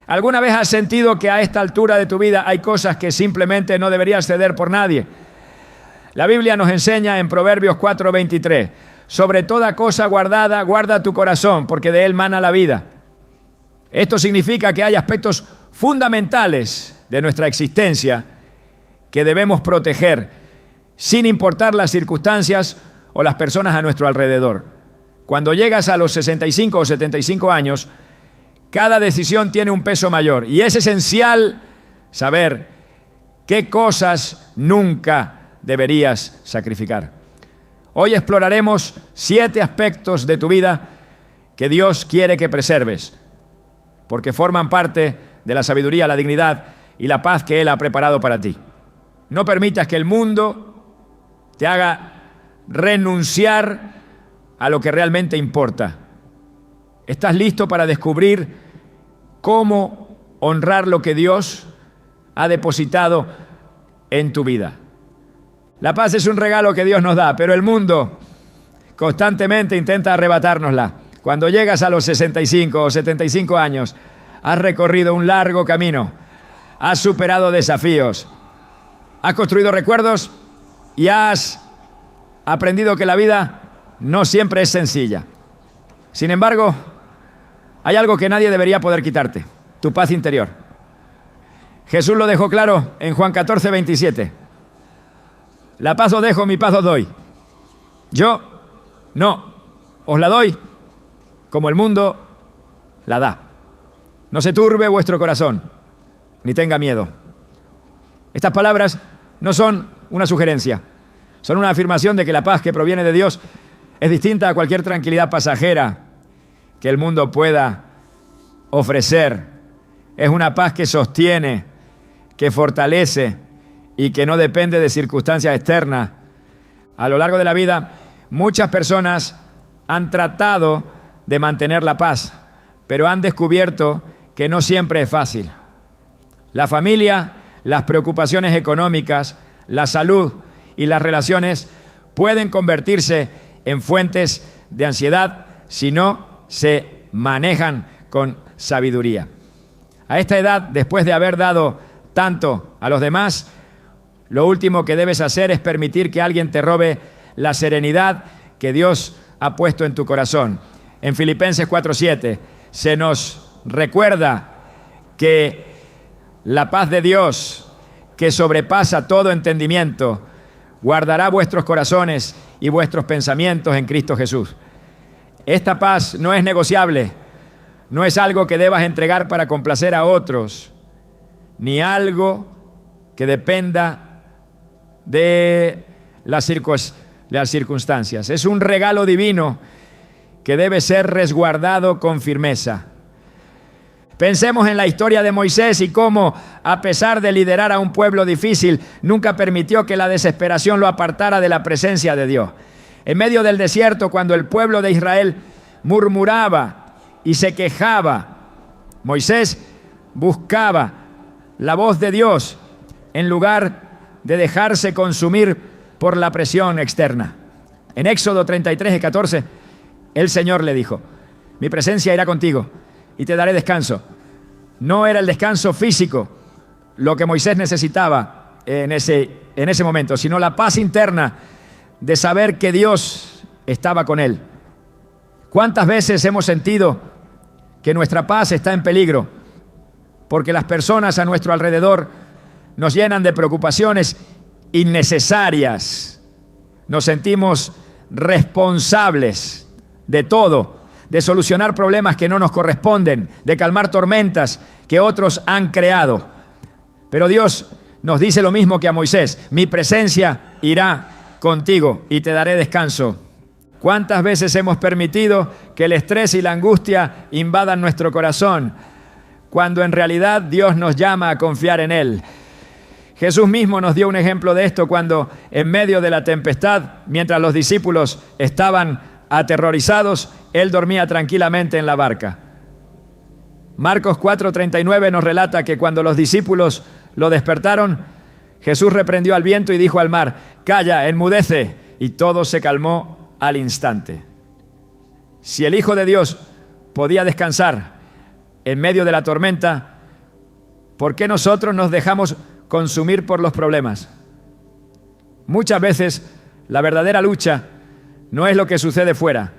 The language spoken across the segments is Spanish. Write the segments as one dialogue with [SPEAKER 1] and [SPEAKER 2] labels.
[SPEAKER 1] ¿Alguna vez has sentido que a esta altura de tu vida hay cosas que simplemente no deberías ceder por nadie? La Biblia nos enseña en Proverbios 4:23, sobre toda cosa guardada, guarda tu corazón, porque de él mana la vida. Esto significa que hay aspectos fundamentales de nuestra existencia que debemos proteger, sin importar las circunstancias o las personas a nuestro alrededor. Cuando llegas a los 65 o 75 años, cada decisión tiene un peso mayor y es esencial saber qué cosas nunca deberías sacrificar. Hoy exploraremos 7 aspectos de tu vida que Dios quiere que preserves, porque forman parte de la sabiduría, la dignidad y la paz que Él ha preparado para ti. No permitas que el mundo te haga renunciar a lo que realmente importa. ¿Estás listo para descubrir cómo honrar lo que Dios ha depositado en tu vida? La paz es un regalo que Dios nos da, pero el mundo constantemente intenta arrebatárnosla. Cuando llegas a los 65 o 75 años, has recorrido un largo camino, has superado desafíos, has construido recuerdos y has aprendido que la vida no siempre es sencilla. Sin embargo, hay algo que nadie debería poder quitarte: tu paz interior. Jesús lo dejó claro en Juan 14:27. La paz os dejo, mi paz os doy. Yo no os la doy como el mundo la da. No se turbe vuestro corazón, ni tenga miedo. Estas palabras no son una sugerencia, son una afirmación de que la paz que proviene de Dios es distinta a cualquier tranquilidad pasajera que el mundo pueda ofrecer. Es una paz que sostiene, que fortalece y que no depende de circunstancias externas. A lo largo de la vida, muchas personas han tratado de mantener la paz, pero han descubierto que no siempre es fácil. La familia, las preocupaciones económicas, la salud y las relaciones pueden convertirse en fuentes de ansiedad si no se manejan con sabiduría. A esta edad, después de haber dado tanto a los demás, lo último que debes hacer es permitir que alguien te robe la serenidad que Dios ha puesto en tu corazón. En Filipenses 4:7 se nos recuerda que la paz de Dios, que sobrepasa todo entendimiento, guardará vuestros corazones y vuestros pensamientos en Cristo Jesús. Esta paz no es negociable, no es algo que debas entregar para complacer a otros, ni algo que dependa de las circunstancias. Es un regalo divino que debe ser resguardado con firmeza. Pensemos en la historia de Moisés y cómo, a pesar de liderar a un pueblo difícil, nunca permitió que la desesperación lo apartara de la presencia de Dios. En medio del desierto, cuando el pueblo de Israel murmuraba y se quejaba, Moisés buscaba la voz de Dios en lugar de dejarse consumir por la presión externa. En Éxodo 33:14, el Señor le dijo: mi presencia irá contigo y te daré descanso. No era el descanso físico lo que Moisés necesitaba en ese momento, sino la paz interna de saber que Dios estaba con él. ¿Cuántas veces hemos sentido que nuestra paz está en peligro porque las personas a nuestro alrededor nos llenan de preocupaciones innecesarias? Nos sentimos responsables de todo, de solucionar problemas que no nos corresponden, de calmar tormentas que otros han creado. Pero Dios nos dice lo mismo que a Moisés: mi presencia irá contigo y te daré descanso. ¿Cuántas veces hemos permitido que el estrés y la angustia invadan nuestro corazón, cuando en realidad Dios nos llama a confiar en Él? Jesús mismo nos dio un ejemplo de esto cuando, en medio de la tempestad, mientras los discípulos estaban aterrorizados, Él dormía tranquilamente en la barca. Marcos 4:39 nos relata que cuando los discípulos lo despertaron, Jesús reprendió al viento y dijo al mar: calla, enmudece, y todo se calmó al instante. Si el Hijo de Dios podía descansar en medio de la tormenta, ¿Por qué nosotros nos dejamos consumir por los problemas? Muchas veces la verdadera lucha no es lo que sucede fuera,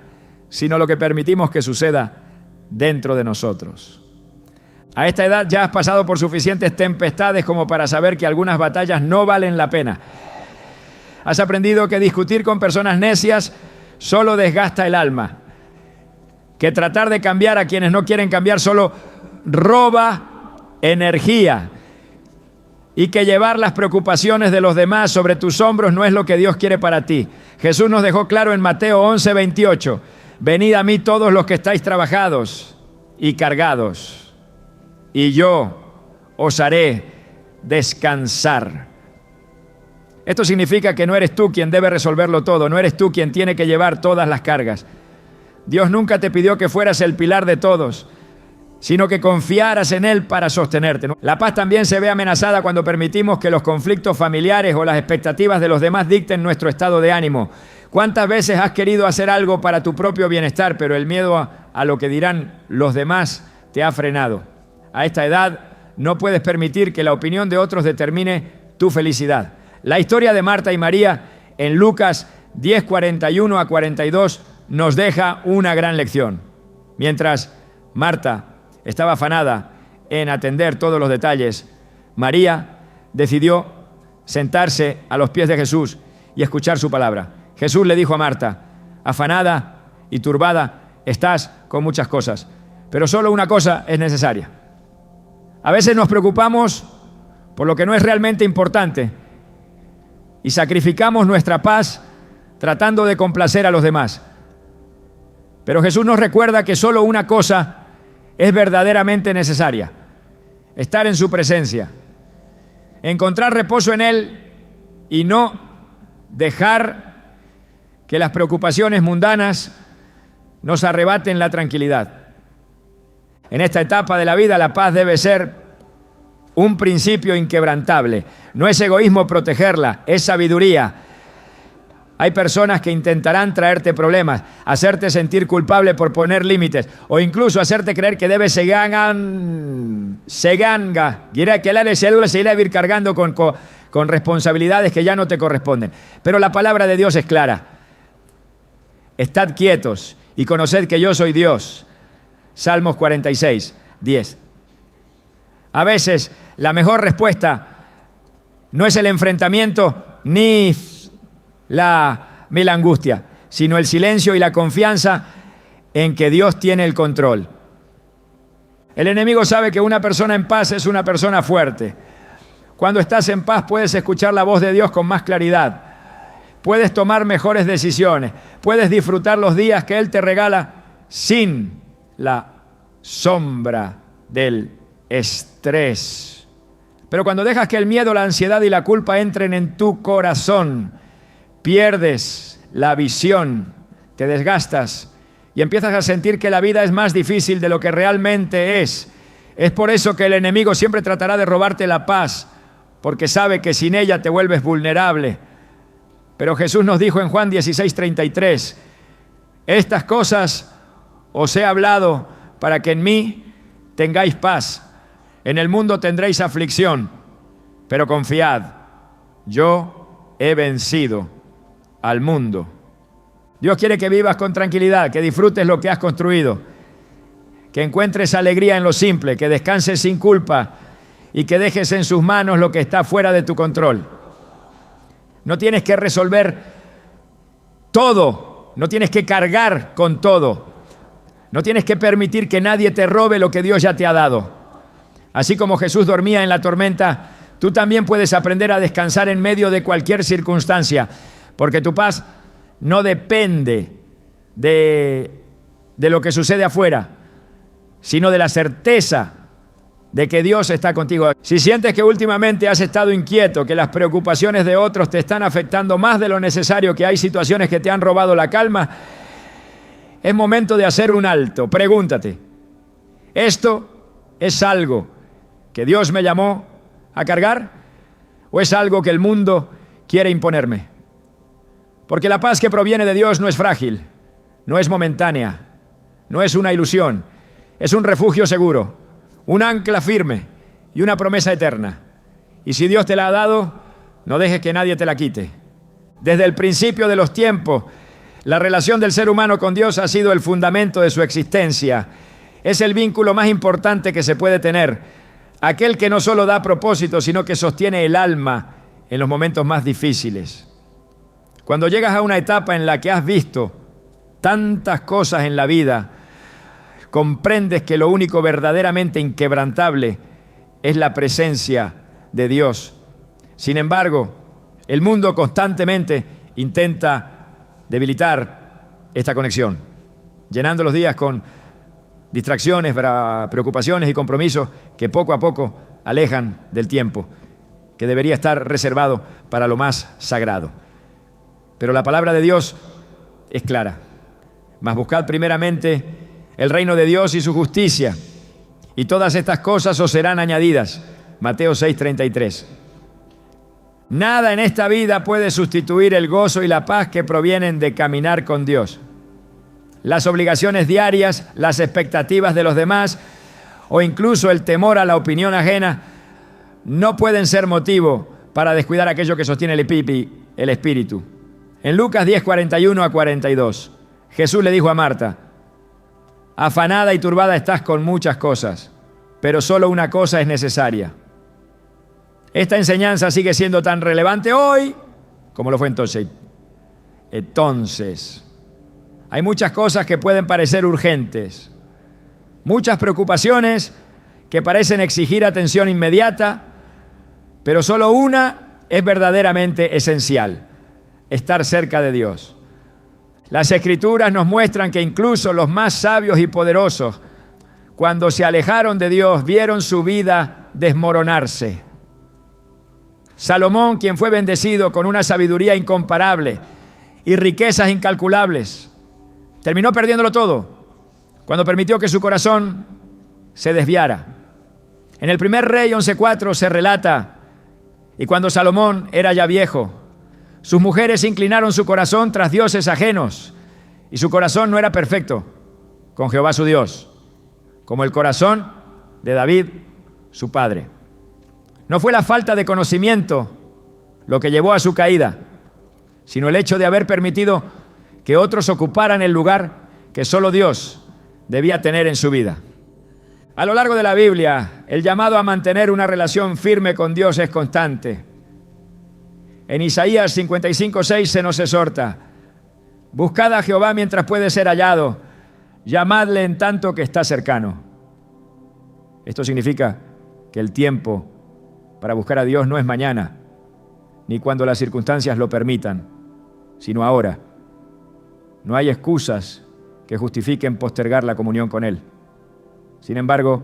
[SPEAKER 1] sino lo que permitimos que suceda dentro de nosotros. A esta edad ya has pasado por suficientes tempestades como para saber que algunas batallas no valen la pena. Has aprendido que discutir con personas necias solo desgasta el alma, que tratar de cambiar a quienes no quieren cambiar solo roba energía, y que llevar las preocupaciones de los demás sobre tus hombros no es lo que Dios quiere para ti. Jesús nos dejó claro en Mateo 11:28, venid a mí todos los que estáis trabajados y cargados, y yo os haré descansar. Esto significa que no eres tú quien debe resolverlo todo, no eres tú quien tiene que llevar todas las cargas. Dios nunca te pidió que fueras el pilar de todos, sino que confiaras en Él para sostenerte. La paz también se ve amenazada cuando permitimos que los conflictos familiares o las expectativas de los demás dicten nuestro estado de ánimo. ¿Cuántas veces has querido hacer algo para tu propio bienestar, pero el miedo a lo que dirán los demás te ha frenado? A esta edad no puedes permitir que la opinión de otros determine tu felicidad. La historia de Marta y María en Lucas 10:41 a 42 nos deja una gran lección. Mientras Marta estaba afanada en atender todos los detalles, María decidió sentarse a los pies de Jesús y escuchar su palabra. Jesús le dijo a Marta, afanada y turbada estás con muchas cosas, pero solo una cosa es necesaria. A veces nos preocupamos por lo que no es realmente importante y sacrificamos nuestra paz tratando de complacer a los demás. Pero Jesús nos recuerda que solo una cosa es verdaderamente necesaria: estar en su presencia, encontrar reposo en Él y no dejar que las preocupaciones mundanas nos arrebaten la tranquilidad. En esta etapa de la vida, la paz debe ser un principio inquebrantable. No es egoísmo protegerla, es sabiduría. Hay personas que intentarán traerte problemas, hacerte sentir culpable por poner límites, o incluso hacerte creer que debes seguir cargando con responsabilidades que ya no te corresponden. Pero la palabra de Dios es clara. Estad quietos y conoced que yo soy Dios. Salmos 46:10. A veces la mejor respuesta no es el enfrentamiento ni la angustia, sino el silencio y la confianza en que Dios tiene el control. El enemigo sabe que una persona en paz es una persona fuerte. Cuando estás en paz puedes escuchar la voz de Dios con más claridad, puedes tomar mejores decisiones, puedes disfrutar los días que Él te regala sin la sombra del estrés. Pero cuando dejas que el miedo, la ansiedad y la culpa entren en tu corazón, pierdes la visión, te desgastas y empiezas a sentir que la vida es más difícil de lo que realmente es. Es por eso que el enemigo siempre tratará de robarte la paz, porque sabe que sin ella te vuelves vulnerable. Pero Jesús nos dijo en Juan 16:33, estas cosas os he hablado para que en mí tengáis paz. En el mundo tendréis aflicción, pero confiad, yo he vencido al mundo. Dios quiere que vivas con tranquilidad, que disfrutes lo que has construido, que encuentres alegría en lo simple, que descanses sin culpa y que dejes en sus manos lo que está fuera de tu control. No tienes que resolver todo, no tienes que cargar con todo, no tienes que permitir que nadie te robe lo que Dios ya te ha dado. Así como Jesús dormía en la tormenta, tú también puedes aprender a descansar en medio de cualquier circunstancia, porque tu paz no depende de lo que sucede afuera, sino de la certeza de que Dios está contigo. Si sientes que últimamente has estado inquieto, que las preocupaciones de otros te están afectando más de lo necesario, que hay situaciones que te han robado la calma, es momento de hacer un alto. Pregúntate, ¿esto es algo que Dios me llamó a cargar o es algo que el mundo quiere imponerme? Porque la paz que proviene de Dios no es frágil, no es momentánea, no es una ilusión, es un refugio seguro, un ancla firme y una promesa eterna. Y si Dios te la ha dado, no dejes que nadie te la quite. Desde el principio de los tiempos, la relación del ser humano con Dios ha sido el fundamento de su existencia. Es el vínculo más importante que se puede tener. Aquel que no solo da propósito, sino que sostiene el alma en los momentos más difíciles. Cuando llegas a una etapa en la que has visto tantas cosas en la vida, comprendes que lo único verdaderamente inquebrantable es la presencia de Dios. Sin embargo, el mundo constantemente intenta debilitar esta conexión, llenando los días con distracciones, preocupaciones y compromisos que poco a poco alejan del tiempo que debería estar reservado para lo más sagrado. Pero la palabra de Dios es clara. Mas buscad primeramente el reino de Dios y su justicia, y todas estas cosas os serán añadidas. Mateo 6:33. Nada en esta vida puede sustituir el gozo y la paz que provienen de caminar con Dios. Las obligaciones diarias, las expectativas de los demás o incluso el temor a la opinión ajena no pueden ser motivo para descuidar aquello que sostiene el espíritu. En Lucas 10:41-42, Jesús le dijo a Marta: afanada y turbada estás con muchas cosas, pero solo una cosa es necesaria. Esta enseñanza sigue siendo tan relevante hoy como lo fue entonces. Entonces, hay muchas cosas que pueden parecer urgentes, muchas preocupaciones que parecen exigir atención inmediata, pero solo una es verdaderamente esencial: estar cerca de Dios. Las Escrituras nos muestran que incluso los más sabios y poderosos, cuando se alejaron de Dios, vieron su vida desmoronarse. Salomón, quien fue bendecido con una sabiduría incomparable y riquezas incalculables, terminó perdiéndolo todo cuando permitió que su corazón se desviara. En el primer Rey 11:4 se relata: y cuando Salomón era ya viejo, sus mujeres inclinaron su corazón tras dioses ajenos, y su corazón no era perfecto con Jehová su Dios, como el corazón de David, su padre. No fue la falta de conocimiento lo que llevó a su caída, sino el hecho de haber permitido que otros ocuparan el lugar que solo Dios debía tener en su vida. A lo largo de la Biblia, el llamado a mantener una relación firme con Dios es constante. En Isaías 55:6 se nos exhorta: buscad a Jehová mientras puede ser hallado, llamadle en tanto que está cercano. Esto significa que el tiempo para buscar a Dios no es mañana, ni cuando las circunstancias lo permitan, sino ahora. No hay excusas que justifiquen postergar la comunión con Él. Sin embargo,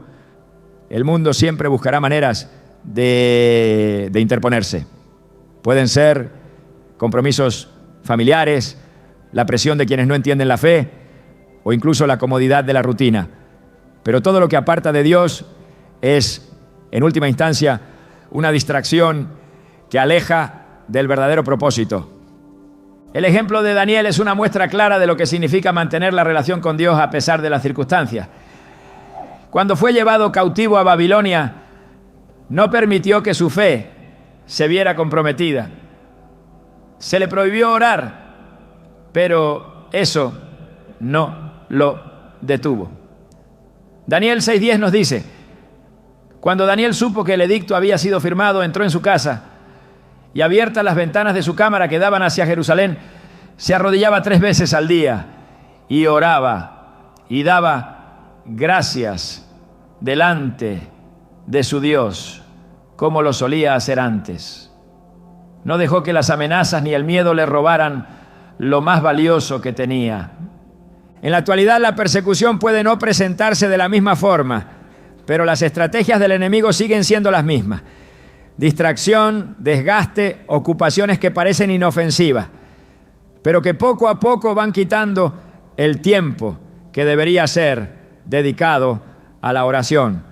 [SPEAKER 1] el mundo siempre buscará maneras de interponerse. Pueden ser compromisos familiares, la presión de quienes no entienden la fe o incluso la comodidad de la rutina. Pero todo lo que aparta de Dios es, en última instancia, una distracción que aleja del verdadero propósito. El ejemplo de Daniel es una muestra clara de lo que significa mantener la relación con Dios a pesar de las circunstancias. Cuando fue llevado cautivo a Babilonia, no permitió que su fe se viera comprometida. Se le prohibió orar, pero eso no lo detuvo. Daniel 6:10 nos dice: cuando Daniel supo que el edicto había sido firmado, entró en su casa y, abiertas las ventanas de su cámara que daban hacia Jerusalén, se arrodillaba 3 veces al día y oraba y daba gracias delante de su Dios, como lo solía hacer antes. No dejó que las amenazas ni el miedo le robaran lo más valioso que tenía. En la actualidad, la persecución puede no presentarse de la misma forma, pero las estrategias del enemigo siguen siendo las mismas: distracción, desgaste, ocupaciones que parecen inofensivas, pero que poco a poco van quitando el tiempo que debería ser dedicado a la oración,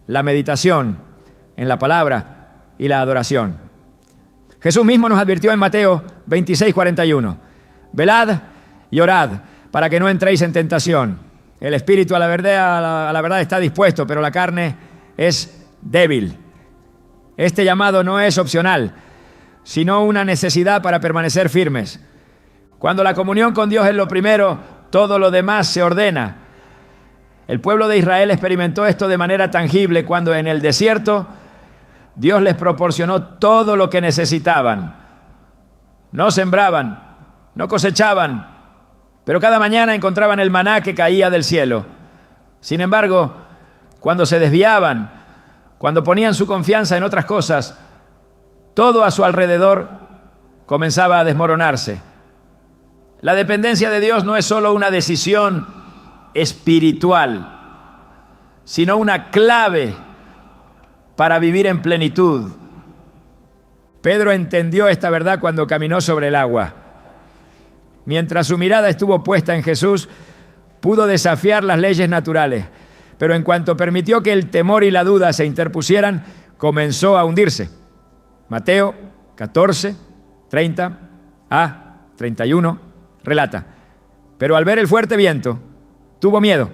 [SPEAKER 1] la meditación en la palabra y la adoración. Jesús mismo nos advirtió en Mateo 26:41: velad y orad para que no entréis en tentación. El espíritu a la verdad está dispuesto, pero la carne es débil. Este llamado no es opcional, sino una necesidad para permanecer firmes. Cuando la comunión con Dios es lo primero, todo lo demás se ordena. El pueblo de Israel experimentó esto de manera tangible cuando en el desierto Dios les proporcionó todo lo que necesitaban. No sembraban, no cosechaban, pero cada mañana encontraban el maná que caía del cielo. Sin embargo, cuando se desviaban, cuando ponían su confianza en otras cosas, todo a su alrededor comenzaba a desmoronarse. La dependencia de Dios no es solo una decisión espiritual, sino una clave para vivir en plenitud. Pedro entendió esta verdad cuando caminó sobre el agua. Mientras su mirada estuvo puesta en Jesús, pudo desafiar las leyes naturales, pero en cuanto permitió que el temor y la duda se interpusieran, comenzó a hundirse. Mateo 14, 30 a 31 relata: pero al ver el fuerte viento, tuvo miedo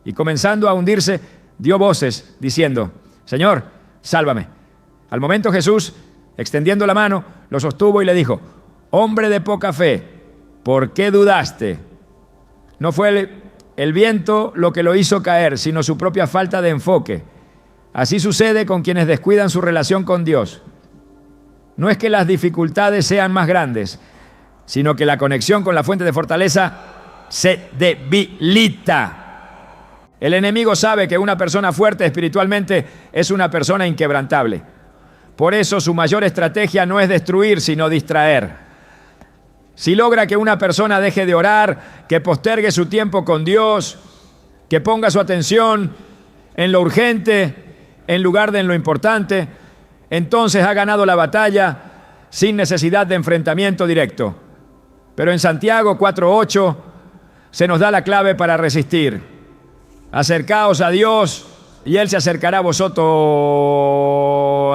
[SPEAKER 1] y comenzando a hundirse, dio voces diciendo: Señor, sálvame. Al momento Jesús, extendiendo la mano, lo sostuvo y le dijo: hombre de poca fe, ¿por qué dudaste? No fue el viento lo que lo hizo caer, sino su propia falta de enfoque. Así sucede con quienes descuidan su relación con Dios. No es que las dificultades sean más grandes, sino que la conexión con la fuente de fortaleza se debilita. El enemigo sabe que una persona fuerte espiritualmente es una persona inquebrantable. Por eso su mayor estrategia no es destruir, sino distraer. Si logra que una persona deje de orar, que postergue su tiempo con Dios, que ponga su atención en lo urgente en lugar de en lo importante, entonces ha ganado la batalla sin necesidad de enfrentamiento directo. Pero en Santiago 4:8 se nos da la clave para resistir. Acercaos a Dios y Él se acercará a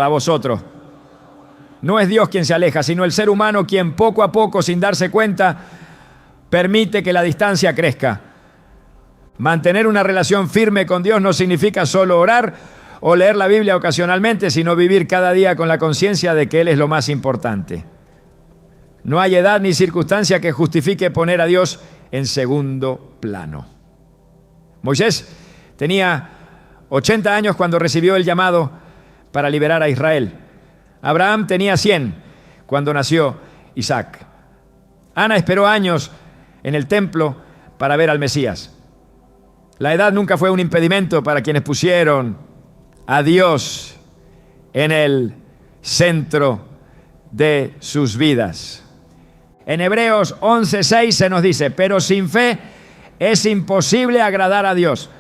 [SPEAKER 1] vosotros. No es Dios quien se aleja, sino el ser humano quien poco a poco, sin darse cuenta, permite que la distancia crezca. Mantener una relación firme con Dios no significa solo orar o leer la Biblia ocasionalmente, sino vivir cada día con la conciencia de que Él es lo más importante. No hay edad ni circunstancia que justifique poner a Dios en segundo plano. Moisés tenía 80 años cuando recibió el llamado para liberar a Israel. Abraham tenía 100 cuando nació Isaac. Ana esperó años en el templo para ver al Mesías. La edad nunca fue un impedimento para quienes pusieron a Dios en el centro de sus vidas. En Hebreos 11:6 se nos dice: pero sin fe es imposible agradar a Dios,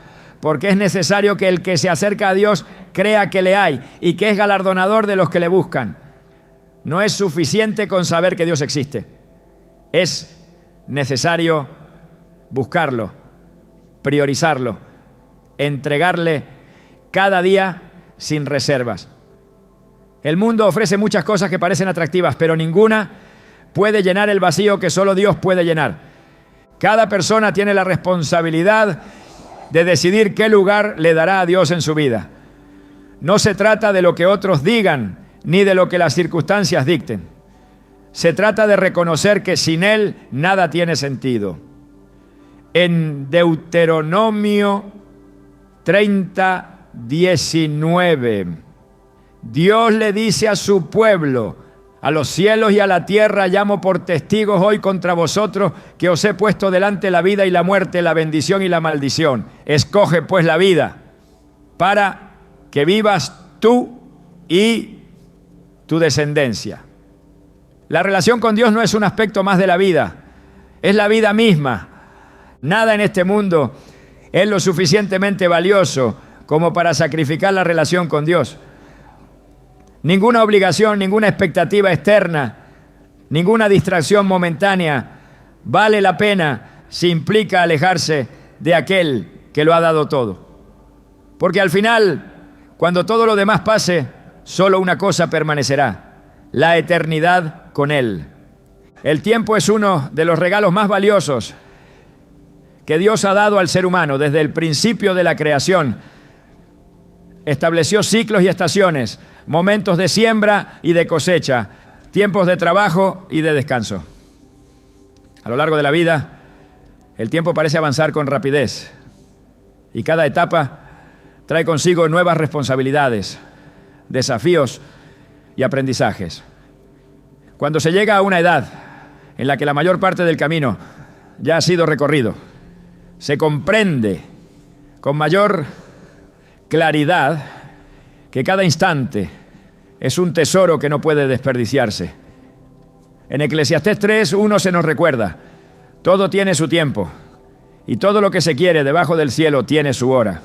[SPEAKER 1] porque es necesario que el que se acerca a Dios crea que le hay y que es galardonador de los que le buscan. No es suficiente con saber que Dios existe. Es necesario buscarlo, priorizarlo, entregarle cada día sin reservas. El mundo ofrece muchas cosas que parecen atractivas, pero ninguna puede llenar el vacío que solo Dios puede llenar. Cada persona tiene la responsabilidad de decidir qué lugar le dará a Dios en su vida. No se trata de lo que otros digan, ni de lo que las circunstancias dicten. Se trata de reconocer que sin Él nada tiene sentido. En Deuteronomio 30:19, Dios le dice a su pueblo: a los cielos y a la tierra llamo por testigos hoy contra vosotros que os he puesto delante la vida y la muerte, la bendición y la maldición. Escoge pues la vida para que vivas tú y tu descendencia. La relación con Dios no es un aspecto más de la vida, es la vida misma. Nada en este mundo es lo suficientemente valioso como para sacrificar la relación con Dios. Ninguna obligación, ninguna expectativa externa, ninguna distracción momentánea vale la pena si implica alejarse de aquel que lo ha dado todo. Porque al final, cuando todo lo demás pase, solo una cosa permanecerá: la eternidad con Él. El tiempo es uno de los regalos más valiosos que Dios ha dado al ser humano desde el principio de la creación. estableció ciclos y estaciones, momentos de siembra y de cosecha, tiempos de trabajo y de descanso. A lo largo de la vida, el tiempo parece avanzar con rapidez y cada etapa trae consigo nuevas responsabilidades, desafíos y aprendizajes. Cuando se llega a una edad en la que la mayor parte del camino ya ha sido recorrido, se comprende con mayor claridad que cada instante es un tesoro que no puede desperdiciarse. En Eclesiastés 3:1 se nos recuerda: todo tiene su tiempo y todo lo que se quiere debajo del cielo tiene su hora.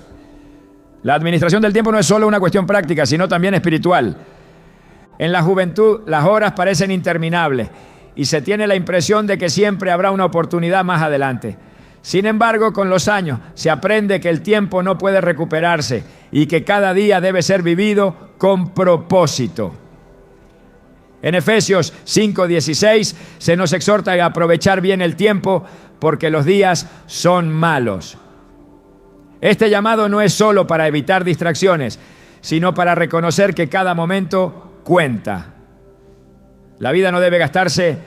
[SPEAKER 1] La administración del tiempo no es solo una cuestión práctica, sino también espiritual. En la juventud las horas parecen interminables y se tiene la impresión de que siempre habrá una oportunidad más adelante. Sin embargo, con los años se aprende que el tiempo no puede recuperarse y que cada día debe ser vivido con propósito. En Efesios 5:16 se nos exhorta a aprovechar bien el tiempo porque los días son malos. Este llamado no es solo para evitar distracciones, sino para reconocer que cada momento cuenta. La vida no debe gastarse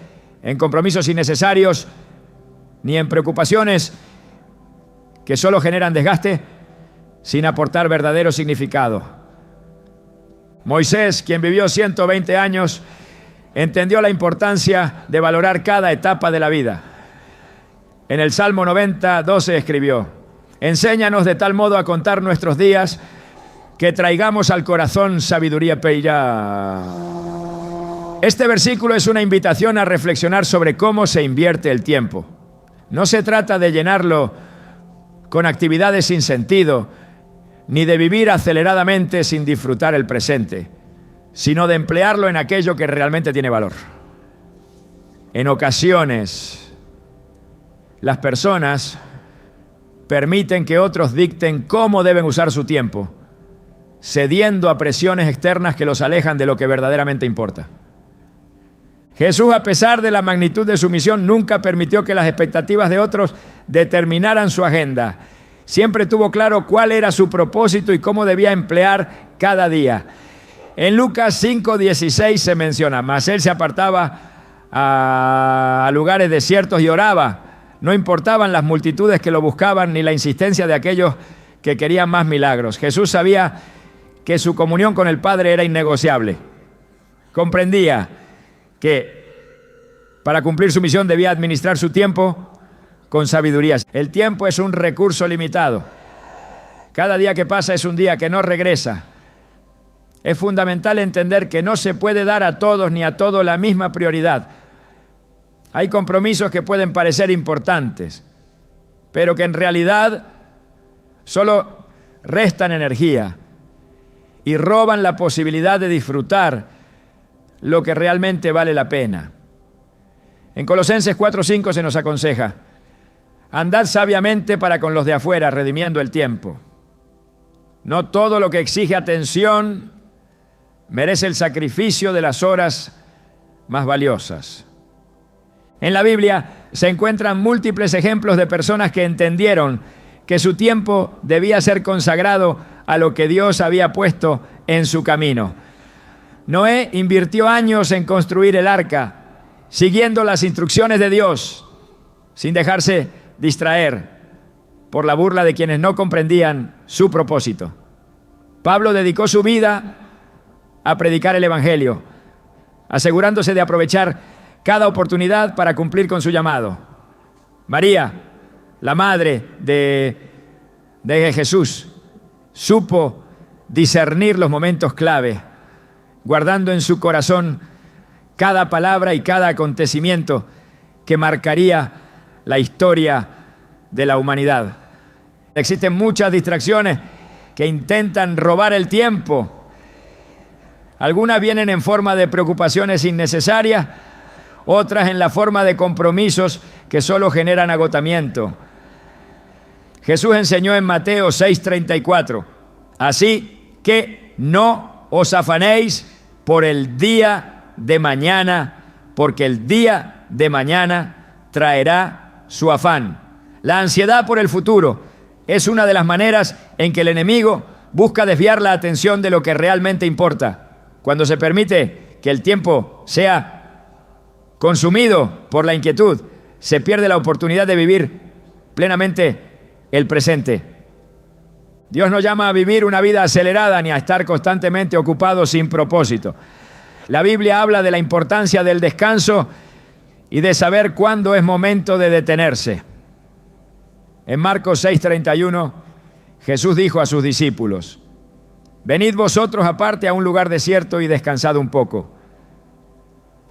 [SPEAKER 1] en compromisos innecesarios ni en preocupaciones que solo generan desgaste sin aportar verdadero significado. Moisés, quien vivió 120 años, entendió la importancia de valorar cada etapa de la vida. En el Salmo 90:12 escribió: enséñanos de tal modo a contar nuestros días que traigamos al corazón sabiduría peirá. Este versículo es una invitación a reflexionar sobre cómo se invierte el tiempo. No se trata de llenarlo con actividades sin sentido, ni de vivir aceleradamente sin disfrutar el presente, sino de emplearlo en aquello que realmente tiene valor. En ocasiones, las personas permiten que otros dicten cómo deben usar su tiempo, cediendo a presiones externas que los alejan de lo que verdaderamente importa. Jesús, a pesar de la magnitud de su misión, nunca permitió que las expectativas de otros determinaran su agenda. Siempre tuvo claro cuál era su propósito y cómo debía emplear cada día. En Lucas 5:16 se menciona: mas él se apartaba a lugares desiertos y oraba. No importaban las multitudes que lo buscaban ni la insistencia de aquellos que querían más milagros. Jesús sabía que su comunión con el Padre era innegociable. Comprendía que para cumplir su misión debía administrar su tiempo con sabiduría. El tiempo es un recurso limitado. Cada día que pasa es un día que no regresa. Es fundamental entender que no se puede dar a todos ni a todos la misma prioridad. Hay compromisos que pueden parecer importantes, pero que en realidad solo restan energía y roban la posibilidad de disfrutar lo que realmente vale la pena. En Colosenses 4:5 se nos aconseja: andad sabiamente para con los de afuera, redimiendo el tiempo. No todo lo que exige atención merece el sacrificio de las horas más valiosas. En la Biblia se encuentran múltiples ejemplos de personas que entendieron que su tiempo debía ser consagrado a lo que Dios había puesto en su camino. Noé invirtió años en construir el arca, siguiendo las instrucciones de Dios, sin dejarse distraer por la burla de quienes no comprendían su propósito. Pablo dedicó su vida a predicar el Evangelio, asegurándose de aprovechar cada oportunidad para cumplir con su llamado. María, la madre de Jesús, supo discernir los momentos clave, guardando en su corazón cada palabra y cada acontecimiento que marcaría la historia de la humanidad. Existen muchas distracciones que intentan robar el tiempo. Algunas vienen en forma de preocupaciones innecesarias, otras en la forma de compromisos que solo generan agotamiento. Jesús enseñó en Mateo 6:34: así que no os afanéis por el día de mañana, porque el día de mañana traerá su afán. La ansiedad por el futuro es una de las maneras en que el enemigo busca desviar la atención de lo que realmente importa. Cuando se permite que el tiempo sea consumido por la inquietud, se pierde la oportunidad de vivir plenamente el presente. Dios nos llama a vivir una vida acelerada ni a estar constantemente ocupados sin propósito. La Biblia habla de la importancia del descanso y de saber cuándo es momento de detenerse. En Marcos 6:31, Jesús dijo a sus discípulos: venid vosotros aparte a un lugar desierto y descansad un poco.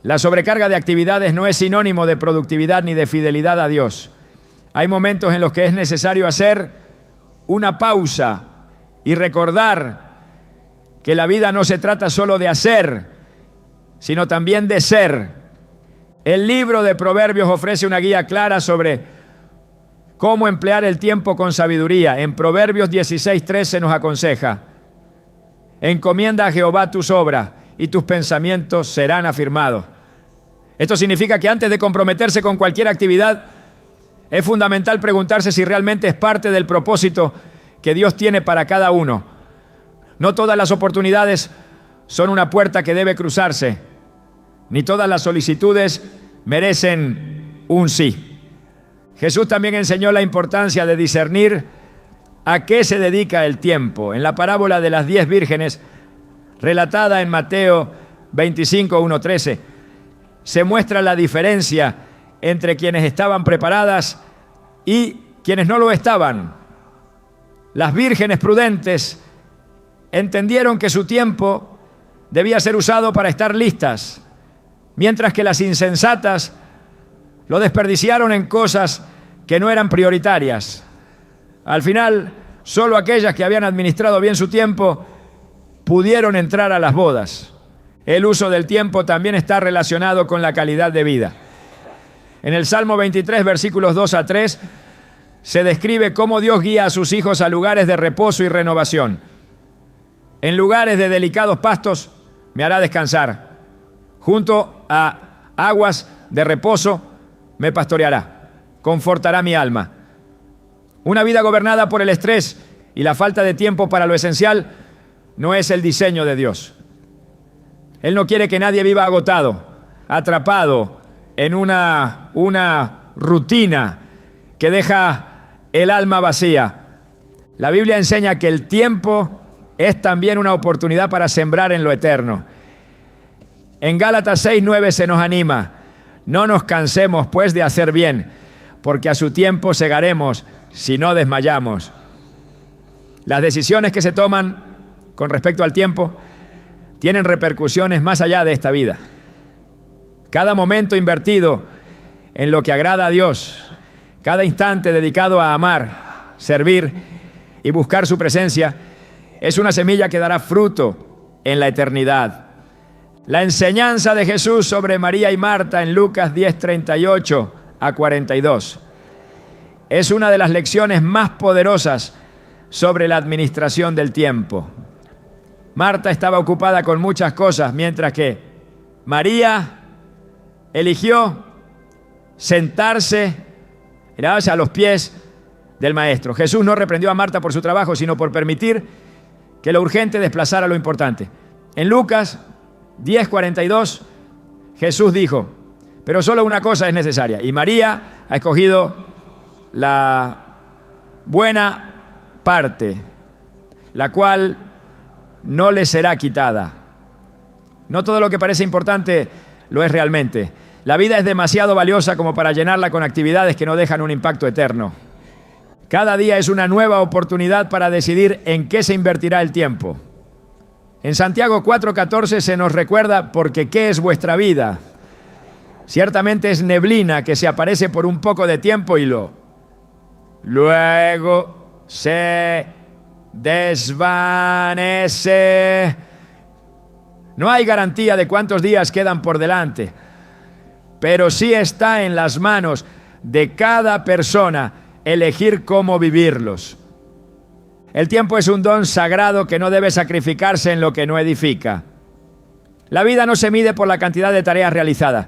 [SPEAKER 1] La sobrecarga de actividades no es sinónimo de productividad ni de fidelidad a Dios. Hay momentos en los que es necesario hacer una pausa y recordar que la vida no se trata solo de hacer, sino también de ser. El libro de Proverbios ofrece una guía clara sobre cómo emplear el tiempo con sabiduría. En Proverbios 16:13 nos aconseja: encomienda a Jehová tus obras y tus pensamientos serán afirmados. Esto significa que antes de comprometerse con cualquier actividad, es fundamental preguntarse si realmente es parte del propósito que Dios tiene para cada uno. No todas las oportunidades son una puerta que debe cruzarse, ni todas las solicitudes merecen un sí. Jesús también enseñó la importancia de discernir a qué se dedica el tiempo. En la parábola de las 10 vírgenes, relatada en Mateo 25:1-13, se muestra la diferencia entre quienes estaban preparadas y quienes no lo estaban. Las vírgenes prudentes entendieron que su tiempo debía ser usado para estar listas, mientras que las insensatas lo desperdiciaron en cosas que no eran prioritarias. Al final, solo aquellas que habían administrado bien su tiempo pudieron entrar a las bodas. El uso del tiempo también está relacionado con la calidad de vida. En el Salmo 23, versículos 2-3, se describe cómo Dios guía a sus hijos a lugares de reposo y renovación. En lugares de delicados pastos me hará descansar. Junto a aguas de reposo me pastoreará. Confortará mi alma. Una vida gobernada por el estrés y la falta de tiempo para lo esencial no es el diseño de Dios. Él no quiere que nadie viva agotado, atrapado en una rutina que deja el alma vacía. La Biblia enseña que el tiempo es también una oportunidad para sembrar en lo eterno. En Gálatas 6:9 se nos anima: no nos cansemos pues de hacer bien, porque a su tiempo segaremos si no desmayamos. Las decisiones que se toman con respecto al tiempo tienen repercusiones más allá de esta vida. Cada momento invertido en lo que agrada a Dios, cada instante dedicado a amar, servir y buscar su presencia, es una semilla que dará fruto en la eternidad. La enseñanza de Jesús sobre María y Marta en Lucas 10:38-42 es una de las lecciones más poderosas sobre la administración del tiempo. Marta estaba ocupada con muchas cosas, mientras que María eligió sentarse a los pies del Maestro. Jesús no reprendió a Marta por su trabajo, sino por permitir que lo urgente desplazara lo importante. En Lucas 10:42, Jesús dijo: pero solo una cosa es necesaria, y María ha escogido la buena parte, la cual no le será quitada. No todo lo que parece importante lo es realmente. La vida es demasiado valiosa como para llenarla con actividades que no dejan un impacto eterno. Cada día es una nueva oportunidad para decidir en qué se invertirá el tiempo. En Santiago 4:14 se nos recuerda: porque ¿qué es vuestra vida? Ciertamente es neblina que se aparece por un poco de tiempo y luego se desvanece. No hay garantía de cuántos días quedan por delante, pero sí está en las manos de cada persona elegir cómo vivirlos. El tiempo es un don sagrado que no debe sacrificarse en lo que no edifica. La vida no se mide por la cantidad de tareas realizadas,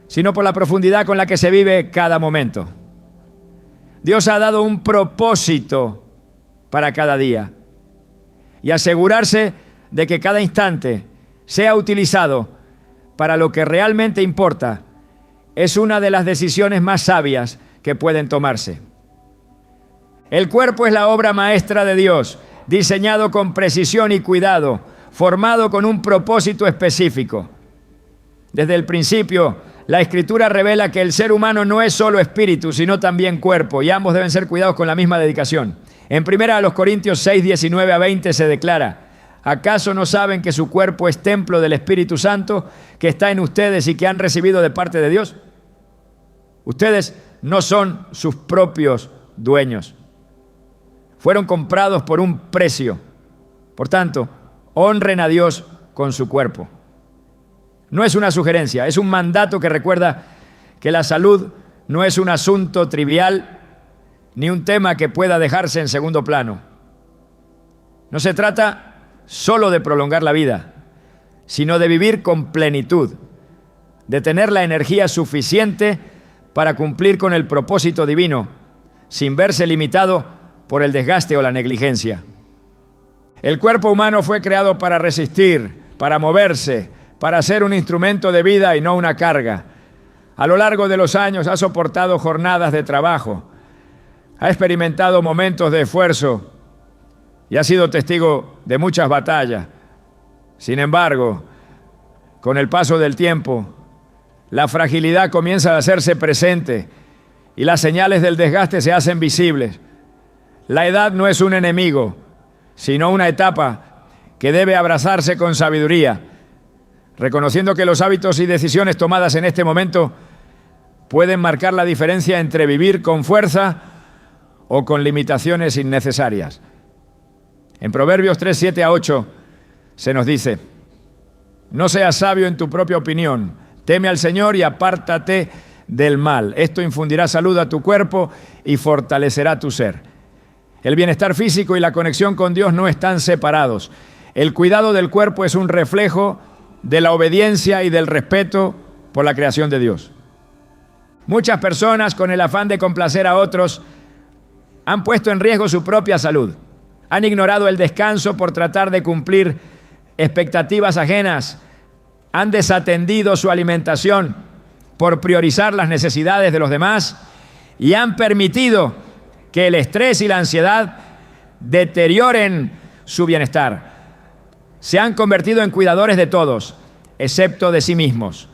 [SPEAKER 1] sino por la profundidad con la que se vive cada momento. Dios ha dado un propósito para cada día. y asegurarse de que cada instante sea utilizado para lo que realmente importa es una de las decisiones más sabias que pueden tomarse. El cuerpo es la obra maestra de Dios, diseñado con precisión y cuidado, formado con un propósito específico. Desde el principio, la Escritura revela que el ser humano no es solo espíritu, sino también cuerpo, y ambos deben ser cuidados con la misma dedicación. En 1 Corintios 6, 19 a 20 se declara: ¿acaso no saben que su cuerpo es templo del Espíritu Santo que está en ustedes y que han recibido de parte de Dios? Ustedes no son sus propios dueños. Fueron comprados por un precio. Por tanto, honren a Dios con su cuerpo. No es una sugerencia, es un mandato que recuerda que la salud no es un asunto trivial ni un tema que pueda dejarse en segundo plano. No se trata solo de prolongar la vida, sino de vivir con plenitud, de tener la energía suficiente para cumplir con el propósito divino, sin verse limitado por el desgaste o la negligencia. El cuerpo humano fue creado para resistir, para moverse, para ser un instrumento de vida y no una carga. A lo largo de los años ha soportado jornadas de trabajo, ha experimentado momentos de esfuerzo y ha sido testigo de muchas batallas. Sin embargo, con el paso del tiempo, la fragilidad comienza a hacerse presente y las señales del desgaste se hacen visibles. La edad no es un enemigo, sino una etapa que debe abrazarse con sabiduría, reconociendo que los hábitos y decisiones tomadas en este momento pueden marcar la diferencia entre vivir con fuerza o con limitaciones innecesarias. En Proverbios 3, 7 a 8 se nos dice: no seas sabio en tu propia opinión, teme al Señor y apártate del mal. Esto infundirá salud a tu cuerpo y fortalecerá tu ser. El bienestar físico y la conexión con Dios no están separados. El cuidado del cuerpo es un reflejo de la obediencia y del respeto por la creación de Dios. Muchas personas, con el afán de complacer a otros, han puesto en riesgo su propia salud. Han ignorado el descanso por tratar de cumplir expectativas ajenas. Han desatendido su alimentación por priorizar las necesidades de los demás y han permitido que el estrés y la ansiedad deterioren su bienestar. Se han convertido en cuidadores de todos, excepto de sí mismos.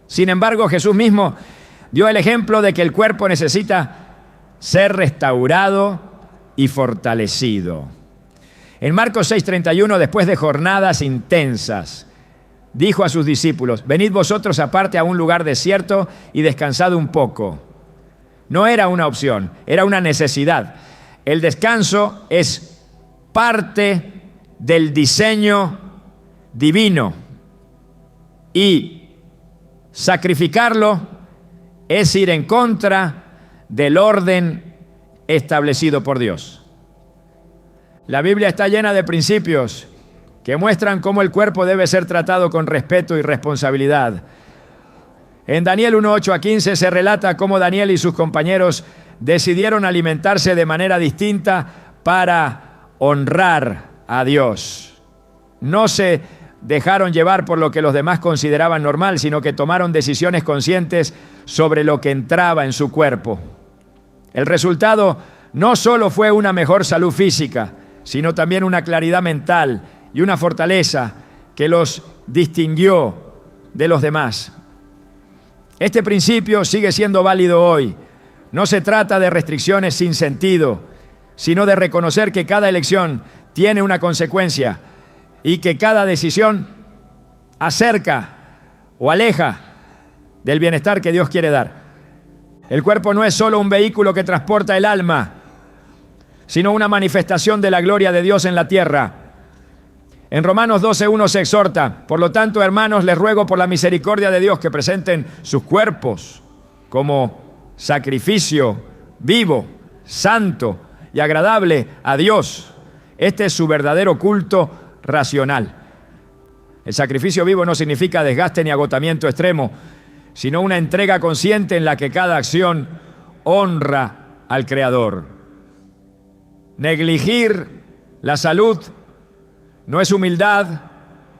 [SPEAKER 1] Sin embargo, Jesús mismo dio el ejemplo de que el cuerpo necesita ser restaurado y fortalecido. En Marcos 6:31, después de jornadas intensas, dijo a sus discípulos: venid vosotros aparte a un lugar desierto y descansad un poco. No era una opción, era una necesidad. El descanso es parte del diseño divino y sacrificarlo es ir en contra del orden establecido por Dios. La Biblia está llena de principios que muestran cómo el cuerpo debe ser tratado con respeto y responsabilidad. En Daniel 1:8 a 15 se relata cómo Daniel y sus compañeros decidieron alimentarse de manera distinta para honrar a Dios. No se dejaron llevar por lo que los demás consideraban normal, sino que tomaron decisiones conscientes sobre lo que entraba en su cuerpo. El resultado no solo fue una mejor salud física, sino también una claridad mental y una fortaleza que los distinguió de los demás. Este principio sigue siendo válido hoy. No se trata de restricciones sin sentido, sino de reconocer que cada elección tiene una consecuencia y que cada decisión acerca o aleja del bienestar que Dios quiere dar. El cuerpo no es solo un vehículo que transporta el alma, sino una manifestación de la gloria de Dios en la tierra. En Romanos 12:1 se exhorta: por lo tanto, hermanos, les ruego por la misericordia de Dios que presenten sus cuerpos como sacrificio vivo, santo y agradable a Dios. Este es su verdadero culto racional. El sacrificio vivo no significa desgaste ni agotamiento extremo, sino una entrega consciente en la que cada acción honra al Creador. Negligir la salud no es humildad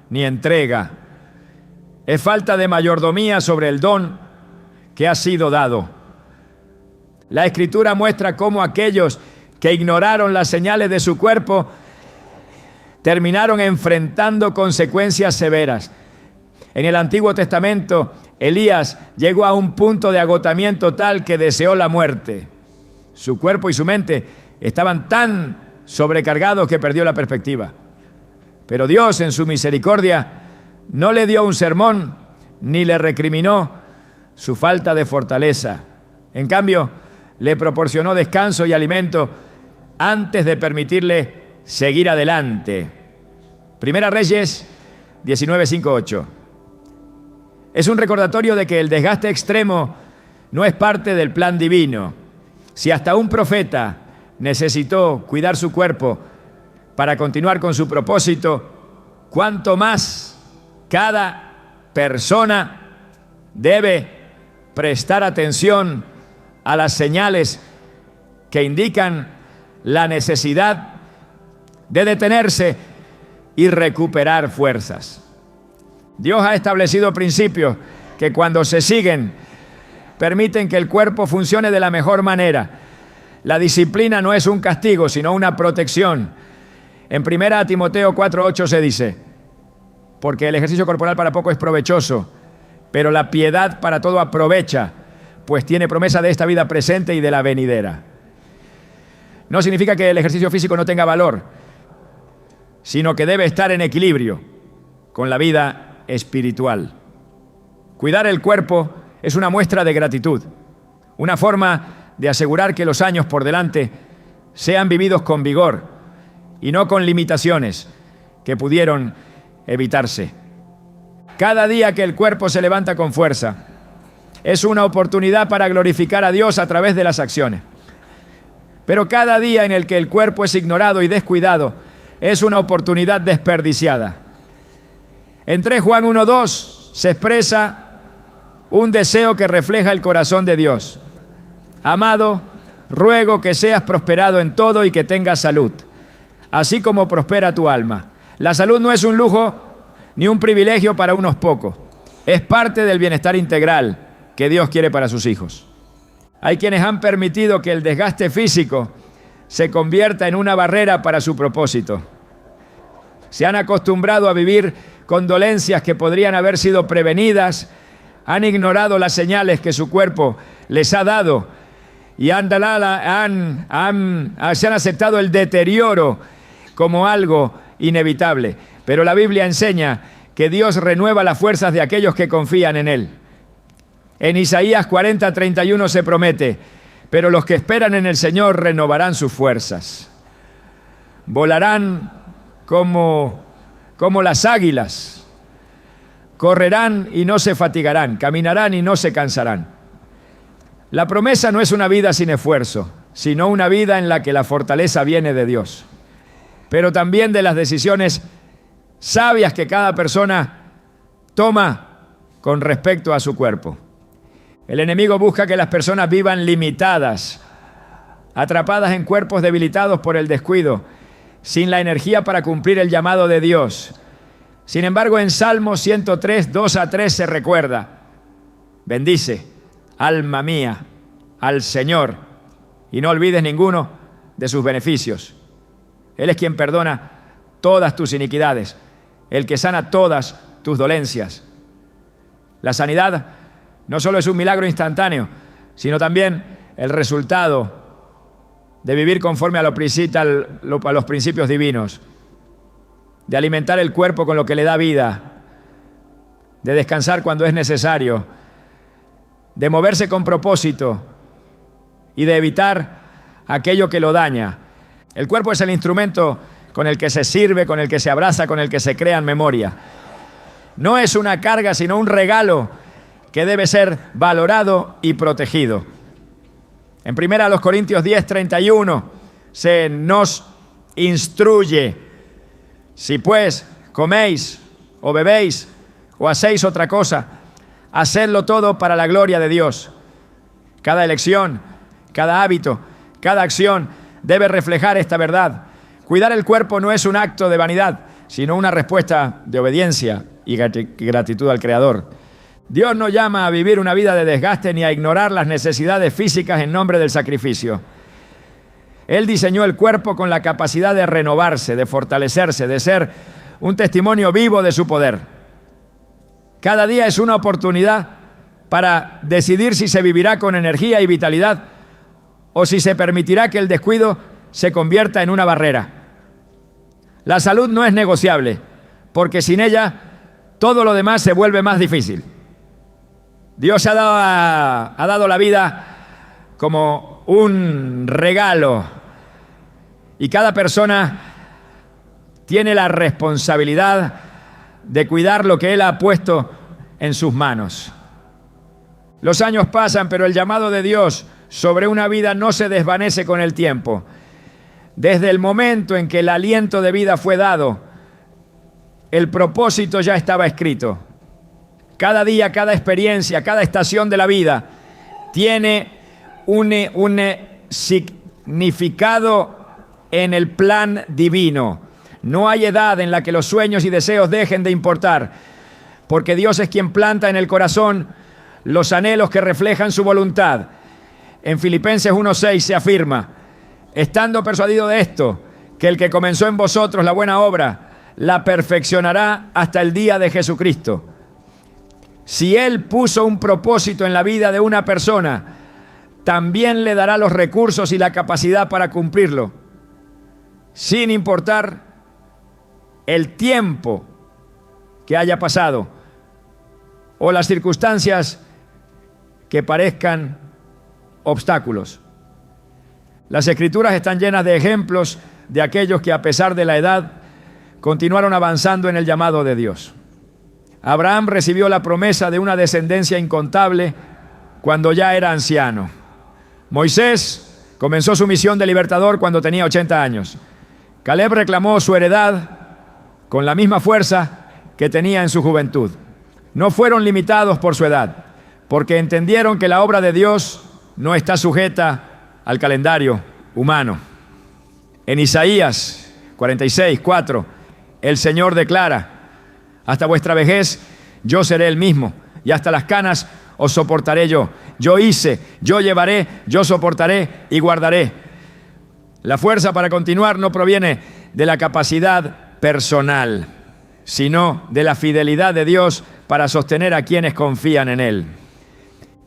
[SPEAKER 1] ni entrega. Es falta de mayordomía sobre el don que ha sido dado. La Escritura muestra cómo aquellos que ignoraron las señales de su cuerpo terminaron enfrentando consecuencias severas. En el Antiguo Testamento, Elías llegó a un punto de agotamiento tal que deseó la muerte. Su cuerpo y su mente estaban tan sobrecargados que perdió la perspectiva. Pero Dios, en su misericordia, no le dio un sermón ni le recriminó su falta de fortaleza. En cambio, le proporcionó descanso y alimento antes de permitirle seguir adelante. Primera Reyes 19:5-8. Es un recordatorio de que el desgaste extremo no es parte del plan divino. Si hasta un profeta necesitó cuidar su cuerpo para continuar con su propósito, ¿cuánto más cada persona debe prestar atención a las señales que indican la necesidad de detenerse y recuperar fuerzas? Dios ha establecido principios que, cuando se siguen, permiten que el cuerpo funcione de la mejor manera. La disciplina no es un castigo, sino una protección. En 1 Timoteo 4:8 se dice: porque el ejercicio corporal para poco es provechoso, pero la piedad para todo aprovecha, pues tiene promesa de esta vida presente y de la venidera. No significa que el ejercicio físico no tenga valor, sino que debe estar en equilibrio con la vida espiritual. Cuidar el cuerpo es una muestra de gratitud, una forma de asegurar que los años por delante sean vividos con vigor y no con limitaciones que pudieron evitarse. Cada día que el cuerpo se levanta con fuerza es una oportunidad para glorificar a Dios a través de las acciones. Pero cada día en el que el cuerpo es ignorado y descuidado es una oportunidad desperdiciada. En 3 Juan 1:2 se expresa un deseo que refleja el corazón de Dios. Amado, ruego que seas prosperado en todo y que tengas salud, así como prospera tu alma. La salud no es un lujo ni un privilegio para unos pocos. Es parte del bienestar integral que Dios quiere para sus hijos. Hay quienes han permitido que el desgaste físico se convierta en una barrera para su propósito. Se han acostumbrado a vivir con dolencias que podrían haber sido prevenidas, han ignorado las señales que su cuerpo les ha dado y se han aceptado el deterioro como algo inevitable. Pero la Biblia enseña que Dios renueva las fuerzas de aquellos que confían en Él. En Isaías 40:31 se promete: pero los que esperan en el Señor renovarán sus fuerzas. Volarán como las águilas. Correrán y no se fatigarán, caminarán y no se cansarán. La promesa no es una vida sin esfuerzo, sino una vida en la que la fortaleza viene de Dios, pero también de las decisiones sabias que cada persona toma con respecto a su cuerpo. El enemigo busca que las personas vivan limitadas, atrapadas en cuerpos debilitados por el descuido, sin la energía para cumplir el llamado de Dios. Sin embargo, en Salmo 103, 2-3 se recuerda: bendice, alma mía, al Señor, y no olvides ninguno de sus beneficios. Él es quien perdona todas tus iniquidades, el que sana todas tus dolencias. La sanidad no solo es un milagro instantáneo, sino también el resultado de vivir conforme a los principios divinos, de alimentar el cuerpo con lo que le da vida, de descansar cuando es necesario, de moverse con propósito y de evitar aquello que lo daña. El cuerpo es el instrumento con el que se sirve, con el que se abraza, con el que se crea en memoria. No es una carga, sino un regalo que debe ser valorado y protegido. En 1 Corintios 10:31 se nos instruye: si pues coméis o bebéis o hacéis otra cosa, hacedlo todo para la gloria de Dios. Cada elección, cada hábito, cada acción debe reflejar esta verdad. Cuidar el cuerpo no es un acto de vanidad, sino una respuesta de obediencia y gratitud al Creador. Dios no llama a vivir una vida de desgaste ni a ignorar las necesidades físicas en nombre del sacrificio. Él diseñó el cuerpo con la capacidad de renovarse, de fortalecerse, de ser un testimonio vivo de su poder. Cada día es una oportunidad para decidir si se vivirá con energía y vitalidad o si se permitirá que el descuido se convierta en una barrera. La salud no es negociable, porque sin ella todo lo demás se vuelve más difícil. Dios ha dado la vida como un regalo y cada persona tiene la responsabilidad de cuidar lo que Él ha puesto en sus manos. Los años pasan, pero el llamado de Dios sobre una vida no se desvanece con el tiempo. Desde el momento en que el aliento de vida fue dado, el propósito ya estaba escrito. Cada día, cada experiencia, cada estación de la vida tiene un significado en el plan divino. No hay edad en la que los sueños y deseos dejen de importar, porque Dios es quien planta en el corazón los anhelos que reflejan su voluntad. En Filipenses 1:6 se afirma: estando persuadido de esto, que el que comenzó en vosotros la buena obra, la perfeccionará hasta el día de Jesucristo. Si Él puso un propósito en la vida de una persona, también le dará los recursos y la capacidad para cumplirlo, sin importar el tiempo que haya pasado o las circunstancias que parezcan obstáculos. Las Escrituras están llenas de ejemplos de aquellos que a pesar de la edad continuaron avanzando en el llamado de Dios. Abraham recibió la promesa de una descendencia incontable cuando ya era anciano. Moisés comenzó su misión de libertador cuando tenía 80 años. Caleb reclamó su heredad con la misma fuerza que tenía en su juventud. No fueron limitados por su edad, porque entendieron que la obra de Dios no está sujeta al calendario humano. En Isaías 46:4, el Señor declara: hasta vuestra vejez yo seré el mismo, y hasta las canas os soportaré yo. Yo hice, yo llevaré, yo soportaré y guardaré. La fuerza para continuar no proviene de la capacidad personal, sino de la fidelidad de Dios para sostener a quienes confían en Él.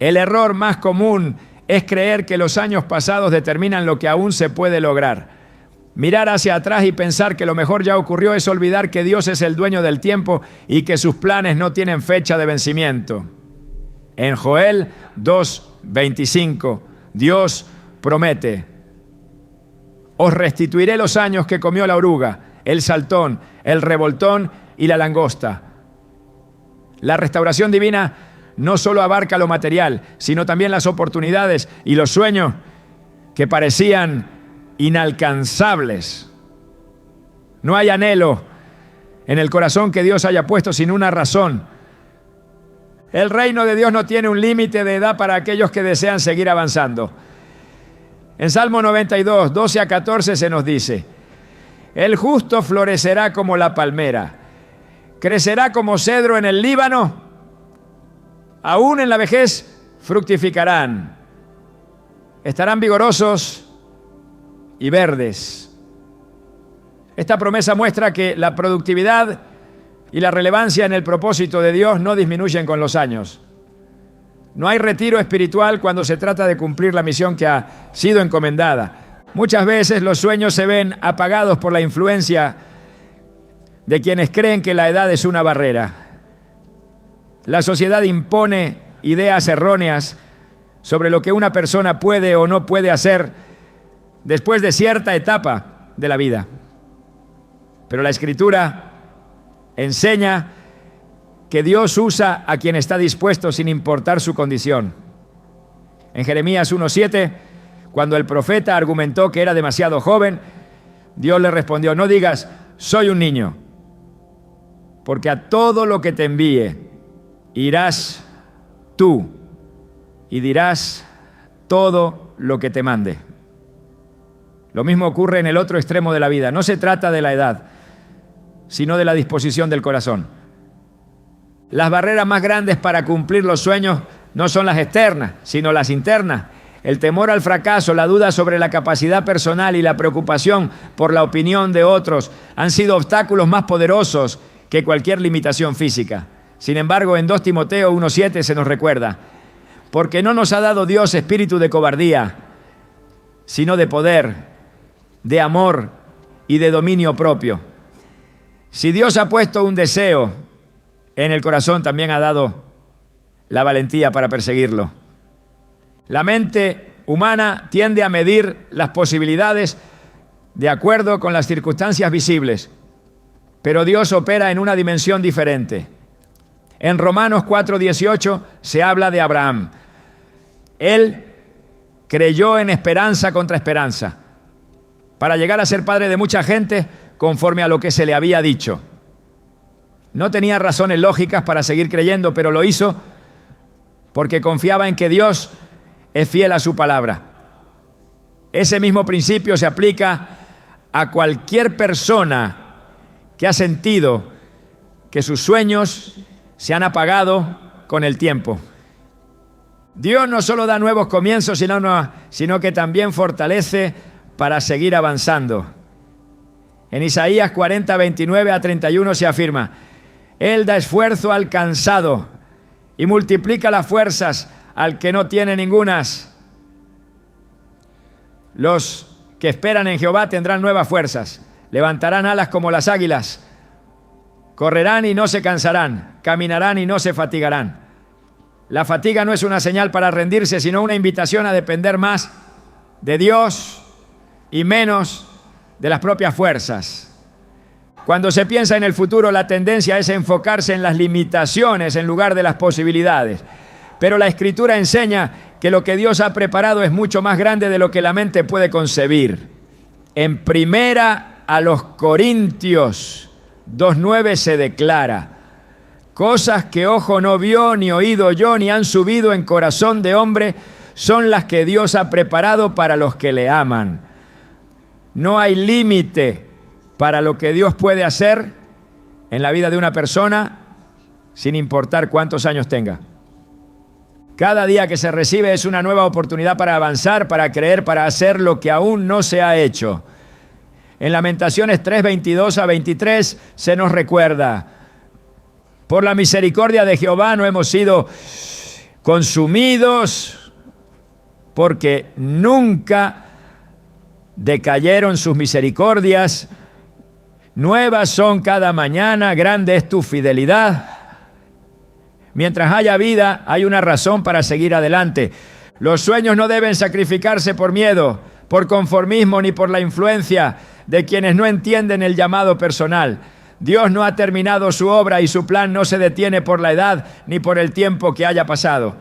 [SPEAKER 1] El error más común es creer que los años pasados determinan lo que aún se puede lograr. Mirar hacia atrás y pensar que lo mejor ya ocurrió es olvidar que Dios es el dueño del tiempo y que sus planes no tienen fecha de vencimiento. En Joel 2:25, Dios promete: os restituiré los años que comió la oruga, el saltón, el revoltón y la langosta. La restauración divina no solo abarca lo material, sino también las oportunidades y los sueños que parecían inalcanzables. No hay anhelo en el corazón que Dios haya puesto sin una razón. El reino de Dios no tiene un límite de edad para aquellos que desean seguir avanzando. En Salmo 92, 12 a 14 se nos dice: el justo florecerá como la palmera, crecerá como cedro en el Líbano, aún en la vejez fructificarán, estarán vigorosos y verdes. Esta promesa muestra que la productividad y la relevancia en el propósito de Dios no disminuyen con los años. No hay retiro espiritual cuando se trata de cumplir la misión que ha sido encomendada. Muchas veces los sueños se ven apagados por la influencia de quienes creen que la edad es una barrera. La sociedad impone ideas erróneas sobre lo que una persona puede o no puede hacer después de cierta etapa de la vida. Pero la Escritura enseña que Dios usa a quien está dispuesto sin importar su condición. En Jeremías 1:7, cuando el profeta argumentó que era demasiado joven, Dios le respondió: no digas soy un niño, porque a todo lo que te envíe irás tú y dirás todo lo que te mande. Lo mismo ocurre en el otro extremo de la vida. No se trata de la edad, sino de la disposición del corazón. Las barreras más grandes para cumplir los sueños no son las externas, sino las internas. El temor al fracaso, la duda sobre la capacidad personal y la preocupación por la opinión de otros han sido obstáculos más poderosos que cualquier limitación física. Sin embargo, en 2 Timoteo 1:7 se nos recuerda: porque no nos ha dado Dios espíritu de cobardía, sino de poder, de amor y de dominio propio. Si Dios ha puesto un deseo en el corazón, también ha dado la valentía para perseguirlo. La mente humana tiende a medir las posibilidades de acuerdo con las circunstancias visibles, pero Dios opera en una dimensión diferente. En Romanos 4:18 se habla de Abraham. Él creyó en esperanza contra esperanza, para llegar a ser padre de mucha gente conforme a lo que se le había dicho. No tenía razones lógicas para seguir creyendo, pero lo hizo porque confiaba en que Dios es fiel a su palabra. Ese mismo principio se aplica a cualquier persona que ha sentido que sus sueños se han apagado con el tiempo. Dios no solo da nuevos comienzos, sino que también fortalece para seguir avanzando. En Isaías 40:29-31 se afirma: Él da esfuerzo al cansado y multiplica las fuerzas al que no tiene ningunas. Los que esperan en Jehová tendrán nuevas fuerzas, levantarán alas como las águilas, correrán y no se cansarán, caminarán y no se fatigarán. La fatiga no es una señal para rendirse, sino una invitación a depender más de Dios y menos de las propias fuerzas. Cuando se piensa en el futuro, la tendencia es enfocarse en las limitaciones en lugar de las posibilidades. Pero la Escritura enseña que lo que Dios ha preparado es mucho más grande de lo que la mente puede concebir. En 1 Corintios 2:9 se declara: cosas que ojo no vio, ni oído oyó, ni han subido en corazón de hombre, son las que Dios ha preparado para los que le aman. No hay límite para lo que Dios puede hacer en la vida de una persona, sin importar cuántos años tenga. Cada día que se recibe es una nueva oportunidad para avanzar, para creer, para hacer lo que aún no se ha hecho. En Lamentaciones 3:22-23 se nos recuerda: por la misericordia de Jehová no hemos sido consumidos, porque nunca decayeron sus misericordias. Nuevas son cada mañana, grande es tu fidelidad. Mientras haya vida, hay una razón para seguir adelante. Los sueños no deben sacrificarse por miedo, por conformismo, ni por la influencia de quienes no entienden el llamado personal. Dios no ha terminado su obra y su plan no se detiene por la edad ni por el tiempo que haya pasado.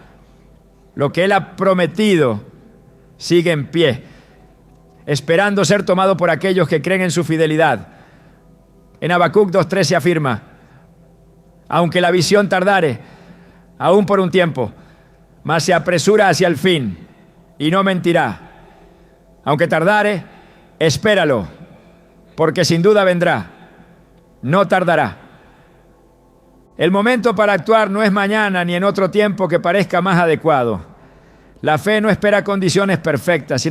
[SPEAKER 1] Lo que Él ha prometido sigue en pie, esperando ser tomado por aquellos que creen en su fidelidad. En Habacuc 2:3 se afirma: aunque la visión tardare, aún por un tiempo, mas se apresura hacia el fin y no mentirá. Aunque tardare, espéralo, porque sin duda vendrá, no tardará. El momento para actuar no es mañana ni en otro tiempo que parezca más adecuado. La fe no espera condiciones perfectas,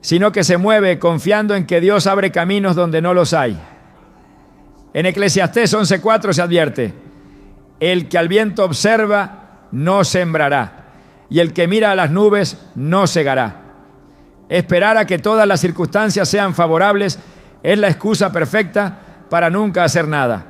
[SPEAKER 1] sino que se mueve confiando en que Dios abre caminos donde no los hay. En Eclesiastés 11:4 se advierte: el que al viento observa no sembrará, y el que mira a las nubes no segará. Esperar a que todas las circunstancias sean favorables es la excusa perfecta para nunca hacer nada.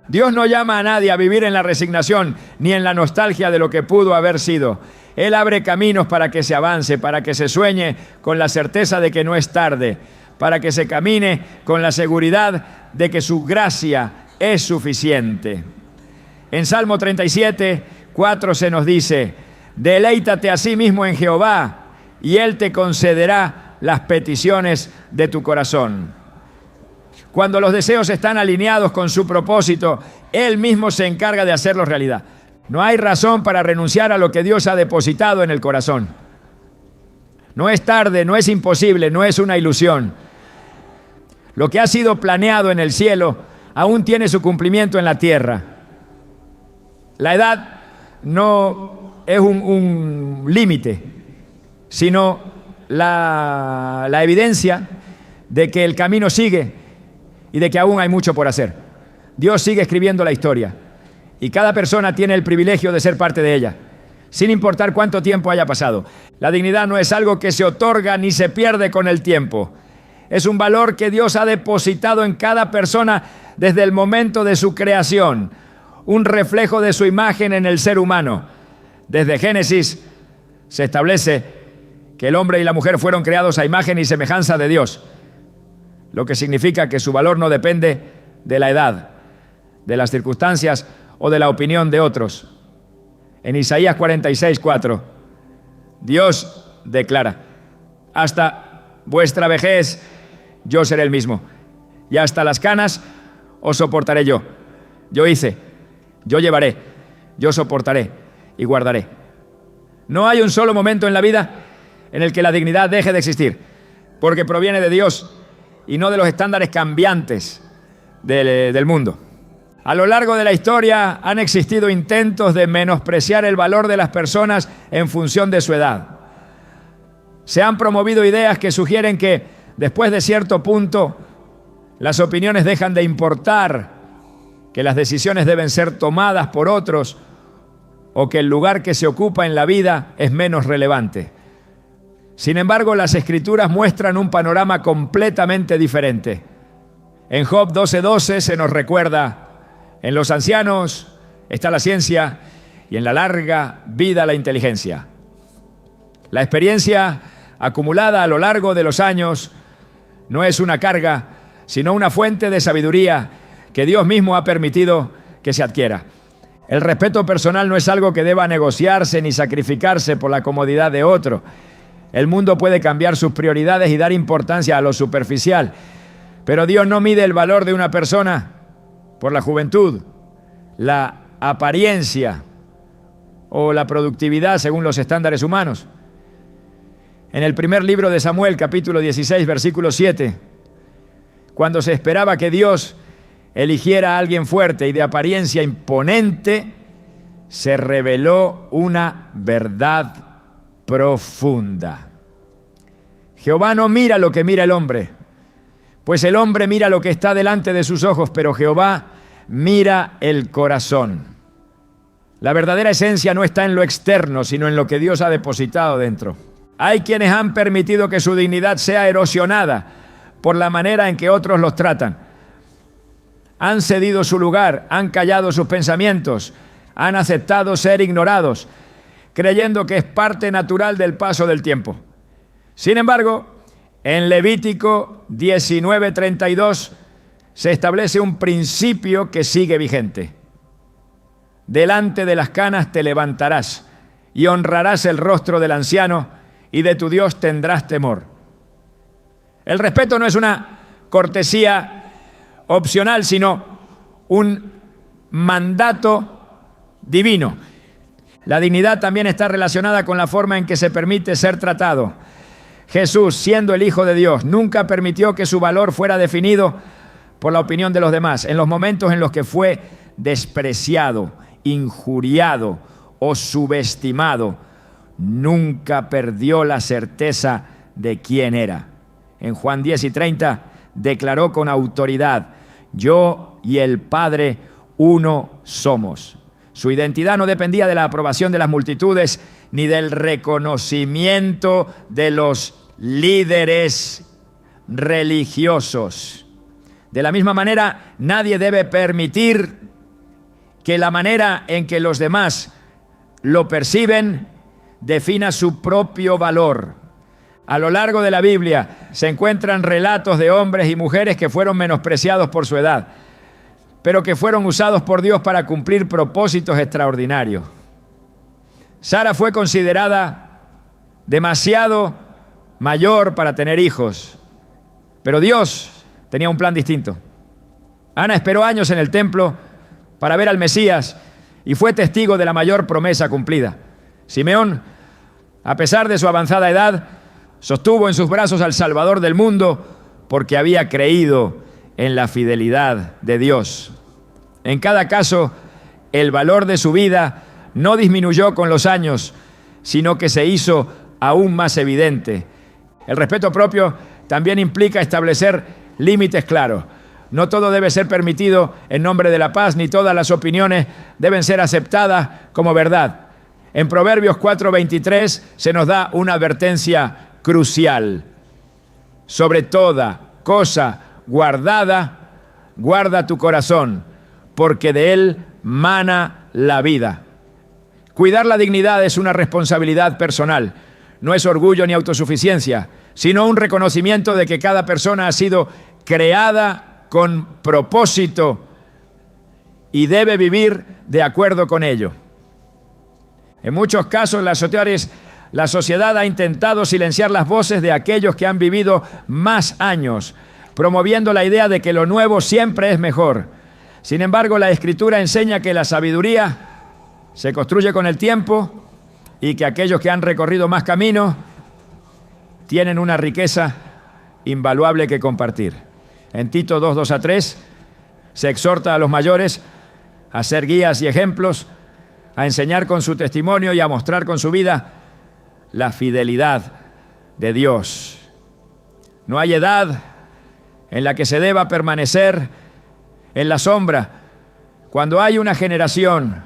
[SPEAKER 1] Dios no llama a nadie a vivir en la resignación ni en la nostalgia de lo que pudo haber sido. Él abre caminos para que se avance, para que se sueñe con la certeza de que no es tarde, para que se camine con la seguridad de que su gracia es suficiente. En Salmo 37:4 se nos dice: deleítate a sí mismo en Jehová, y Él te concederá las peticiones de tu corazón. Cuando los deseos están alineados con su propósito, Él mismo se encarga de hacerlos realidad. No hay razón para renunciar a lo que Dios ha depositado en el corazón. No es tarde, no es imposible, no es una ilusión. Lo que ha sido planeado en el cielo aún tiene su cumplimiento en la tierra. La edad no es un límite, sino la evidencia de que el camino sigue y de que aún hay mucho por hacer. Dios sigue escribiendo la historia y cada persona tiene el privilegio de ser parte de ella, sin importar cuánto tiempo haya pasado. La dignidad no es algo que se otorga ni se pierde con el tiempo. Es un valor que Dios ha depositado en cada persona desde el momento de su creación, un reflejo de su imagen en el ser humano. Desde Génesis se establece que el hombre y la mujer fueron creados a imagen y semejanza de Dios, lo que significa que su valor no depende de la edad, de las circunstancias o de la opinión de otros. En Isaías 46:4, Dios declara: hasta vuestra vejez yo seré el mismo, y hasta las canas os soportaré yo. Yo hice, yo llevaré, yo soportaré y guardaré. No hay un solo momento en la vida en el que la dignidad deje de existir, porque proviene de Dios y no de los estándares cambiantes del mundo. A lo largo de la historia han existido intentos de menospreciar el valor de las personas en función de su edad. Se han promovido ideas que sugieren que, después de cierto punto, las opiniones dejan de importar, que las decisiones deben ser tomadas por otros o que el lugar que se ocupa en la vida es menos relevante. Sin embargo, las Escrituras muestran un panorama completamente diferente. En Job 12:12 se nos recuerda: en los ancianos está la ciencia y en la larga vida la inteligencia. La experiencia acumulada a lo largo de los años no es una carga, sino una fuente de sabiduría que Dios mismo ha permitido que se adquiera. El respeto personal no es algo que deba negociarse ni sacrificarse por la comodidad de otro. El mundo puede cambiar sus prioridades y dar importancia a lo superficial, pero Dios no mide el valor de una persona por la juventud, la apariencia o la productividad según los estándares humanos. En el primer libro de Samuel, capítulo 16, versículo 7, cuando se esperaba que Dios eligiera a alguien fuerte y de apariencia imponente, se reveló una verdad profunda. Jehová no mira lo que mira el hombre, pues el hombre mira lo que está delante de sus ojos, pero Jehová mira el corazón. La verdadera esencia no está en lo externo, sino en lo que Dios ha depositado dentro. Hay quienes han permitido que su dignidad sea erosionada por la manera en que otros los tratan. Han cedido su lugar, han callado sus pensamientos, han aceptado ser ignorados, creyendo que es parte natural del paso del tiempo. Sin embargo, en Levítico 19:32 se establece un principio que sigue vigente. Delante de las canas te levantarás y honrarás el rostro del anciano y de tu Dios tendrás temor. El respeto no es una cortesía opcional, sino un mandato divino. La dignidad también está relacionada con la forma en que se permite ser tratado. Jesús, siendo el Hijo de Dios, nunca permitió que su valor fuera definido por la opinión de los demás. En los momentos en los que fue despreciado, injuriado o subestimado, nunca perdió la certeza de quién era. En Juan 10:30 declaró con autoridad: yo y el Padre uno somos. Su identidad no dependía de la aprobación de las multitudes ni del reconocimiento de los líderes religiosos. De la misma manera, nadie debe permitir que la manera en que los demás lo perciben defina su propio valor. A lo largo de la Biblia se encuentran relatos de hombres y mujeres que fueron menospreciados por su edad, pero que fueron usados por Dios para cumplir propósitos extraordinarios. Sara fue considerada demasiado mayor para tener hijos, pero Dios tenía un plan distinto. Ana esperó años en el templo para ver al Mesías y fue testigo de la mayor promesa cumplida. Simeón, a pesar de su avanzada edad, sostuvo en sus brazos al Salvador del mundo porque había creído en la fidelidad de Dios. En cada caso, el valor de su vida no disminuyó con los años, sino que se hizo aún más evidente. El respeto propio también implica establecer límites claros. No todo debe ser permitido en nombre de la paz, ni todas las opiniones deben ser aceptadas como verdad. En Proverbios 4:23 se nos da una advertencia crucial. Sobre toda cosa guardada, guarda tu corazón, porque de él mana la vida. Cuidar la dignidad es una responsabilidad personal. No es orgullo ni autosuficiencia, sino un reconocimiento de que cada persona ha sido creada con propósito y debe vivir de acuerdo con ello. En muchos casos, la sociedad ha intentado silenciar las voces de aquellos que han vivido más años, promoviendo la idea de que lo nuevo siempre es mejor. Sin embargo, la Escritura enseña que la sabiduría se construye con el tiempo y que aquellos que han recorrido más camino tienen una riqueza invaluable que compartir. En Tito 2:2-3 se exhorta a los mayores a ser guías y ejemplos, a enseñar con su testimonio y a mostrar con su vida la fidelidad de Dios. No hay edad en la que se deba permanecer en la sombra cuando hay una generación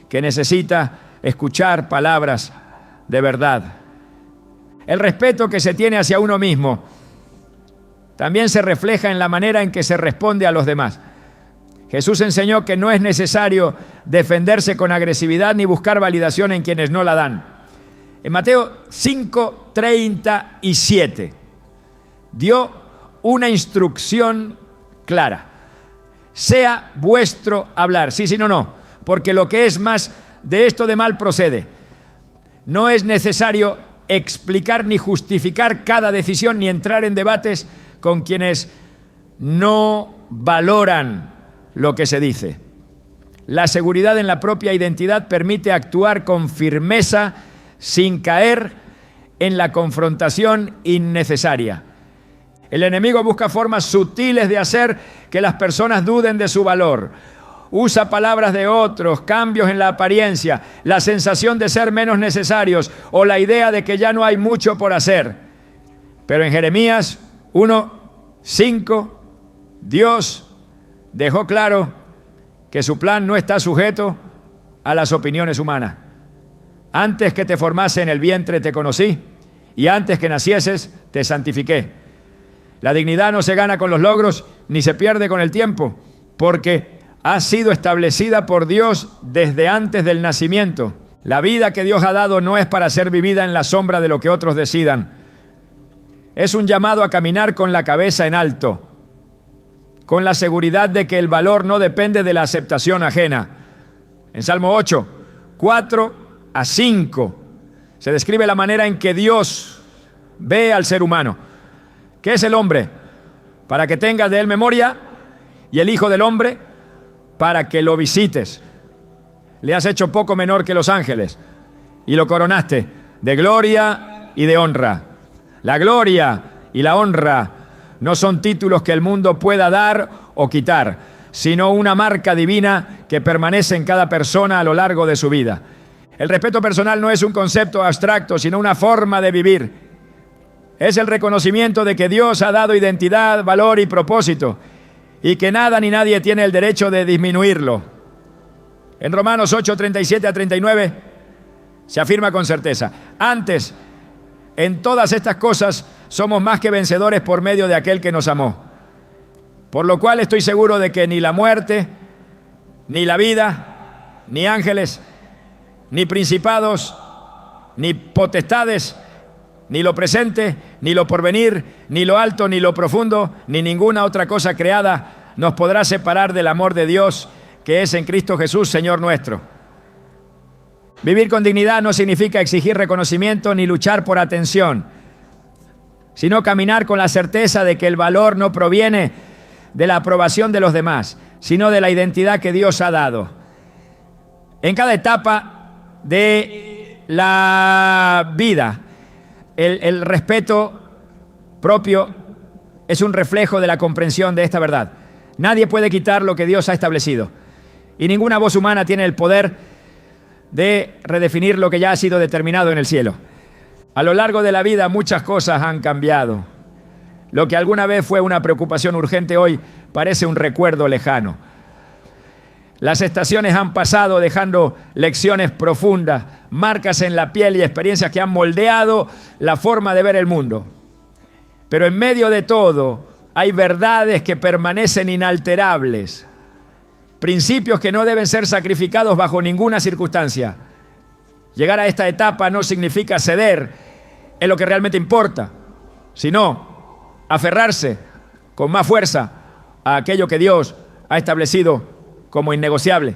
[SPEAKER 1] que necesita escuchar palabras de verdad. El respeto que se tiene hacia uno mismo también se refleja en la manera en que se responde a los demás. Jesús enseñó que no es necesario defenderse con agresividad ni buscar validación en quienes no la dan. En Mateo 5:37 dio una instrucción clara. Sea vuestro hablar. Sí, no, porque lo que es más de esto de mal procede. No es necesario explicar ni justificar cada decisión ni entrar en debates con quienes no valoran lo que se dice. La seguridad en la propia identidad permite actuar con firmeza sin caer en la confrontación innecesaria. El enemigo busca formas sutiles de hacer que las personas duden de su valor. Usa palabras de otros, cambios en la apariencia, la sensación de ser menos necesarios o la idea de que ya no hay mucho por hacer. Pero en Jeremías 1:5, Dios dejó claro que su plan no está sujeto a las opiniones humanas. Antes que te formase en el vientre te conocí, y antes que nacieses te santifiqué. La dignidad no se gana con los logros, ni se pierde con el tiempo, porque ha sido establecida por Dios desde antes del nacimiento. La vida que Dios ha dado no es para ser vivida en la sombra de lo que otros decidan. Es un llamado a caminar con la cabeza en alto, con la seguridad de que el valor no depende de la aceptación ajena. En Salmo 8, 4-5, se describe la manera en que Dios ve al ser humano. ¿Qué es el hombre? Para que tengas de él memoria, y el Hijo del Hombre, para que lo visites. Le has hecho poco menor que los ángeles, y lo coronaste de gloria y de honra. La gloria y la honra no son títulos que el mundo pueda dar o quitar, sino una marca divina que permanece en cada persona a lo largo de su vida. El respeto personal no es un concepto abstracto, sino una forma de vivir. Es el reconocimiento de que Dios ha dado identidad, valor y propósito, y que nada ni nadie tiene el derecho de disminuirlo. En Romanos 8:37-39 se afirma con certeza: antes, en todas estas cosas somos más que vencedores por medio de aquel que nos amó. Por lo cual estoy seguro de que ni la muerte, ni la vida, ni ángeles, ni principados, ni potestades, ni lo presente, ni lo porvenir, ni lo alto, ni lo profundo, ni ninguna otra cosa creada nos podrá separar del amor de Dios que es en Cristo Jesús, Señor nuestro. Vivir con dignidad no significa exigir reconocimiento ni luchar por atención, sino caminar con la certeza de que el valor no proviene de la aprobación de los demás, sino de la identidad que Dios ha dado. En cada etapa de la vida, el respeto propio es un reflejo de la comprensión de esta verdad. Nadie puede quitar lo que Dios ha establecido. Y ninguna voz humana tiene el poder de redefinir lo que ya ha sido determinado en el cielo. A lo largo de la vida muchas cosas han cambiado. Lo que alguna vez fue una preocupación urgente hoy parece un recuerdo lejano. Las estaciones han pasado dejando lecciones profundas, marcas en la piel y experiencias que han moldeado la forma de ver el mundo. Pero en medio de todo hay verdades que permanecen inalterables, principios que no deben ser sacrificados bajo ninguna circunstancia. Llegar a esta etapa no significa ceder en lo que realmente importa, sino aferrarse con más fuerza a aquello que Dios ha establecido como innegociable.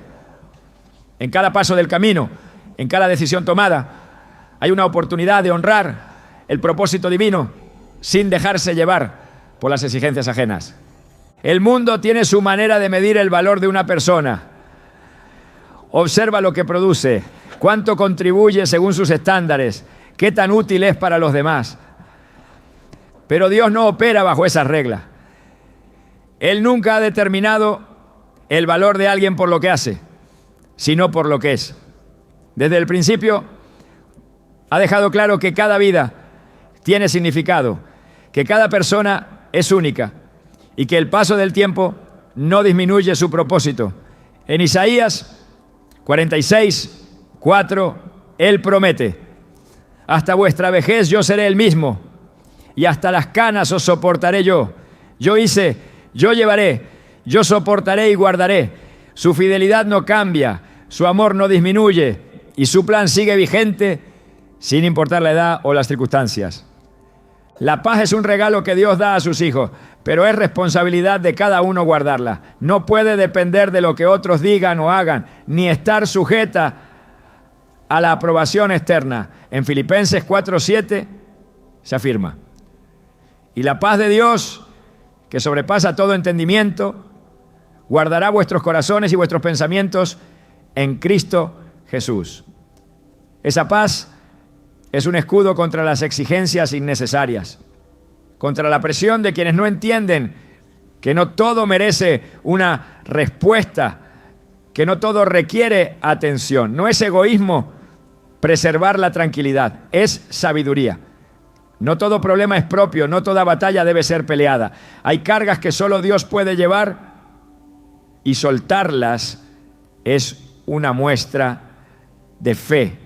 [SPEAKER 1] En cada paso del camino, en cada decisión tomada, hay una oportunidad de honrar el propósito divino sin dejarse llevar por las exigencias ajenas. El mundo tiene su manera de medir el valor de una persona. Observa lo que produce, cuánto contribuye según sus estándares, qué tan útil es para los demás. Pero Dios no opera bajo esas reglas. Él nunca ha determinado el valor de alguien por lo que hace, sino por lo que es. Desde el principio ha dejado claro que cada vida tiene significado, que cada persona es única y que el paso del tiempo no disminuye su propósito. En Isaías 46:4, Él promete: hasta vuestra vejez yo seré el mismo, y hasta las canas os soportaré yo. Yo hice, yo llevaré, yo soportaré y guardaré. Su fidelidad no cambia, su amor no disminuye, y su plan sigue vigente sin importar la edad o las circunstancias. La paz es un regalo que Dios da a sus hijos, pero es responsabilidad de cada uno guardarla. No puede depender de lo que otros digan o hagan, ni estar sujeta a la aprobación externa. En Filipenses 4:7 se afirma: y la paz de Dios, que sobrepasa todo entendimiento, guardará vuestros corazones y vuestros pensamientos en Cristo Jesús. Esa paz es un escudo contra las exigencias innecesarias, contra la presión de quienes no entienden que no todo merece una respuesta, que no todo requiere atención. No es egoísmo preservar la tranquilidad, es sabiduría. No todo problema es propio, no toda batalla debe ser peleada. Hay cargas que solo Dios puede llevar, y soltarlas es una muestra de fe.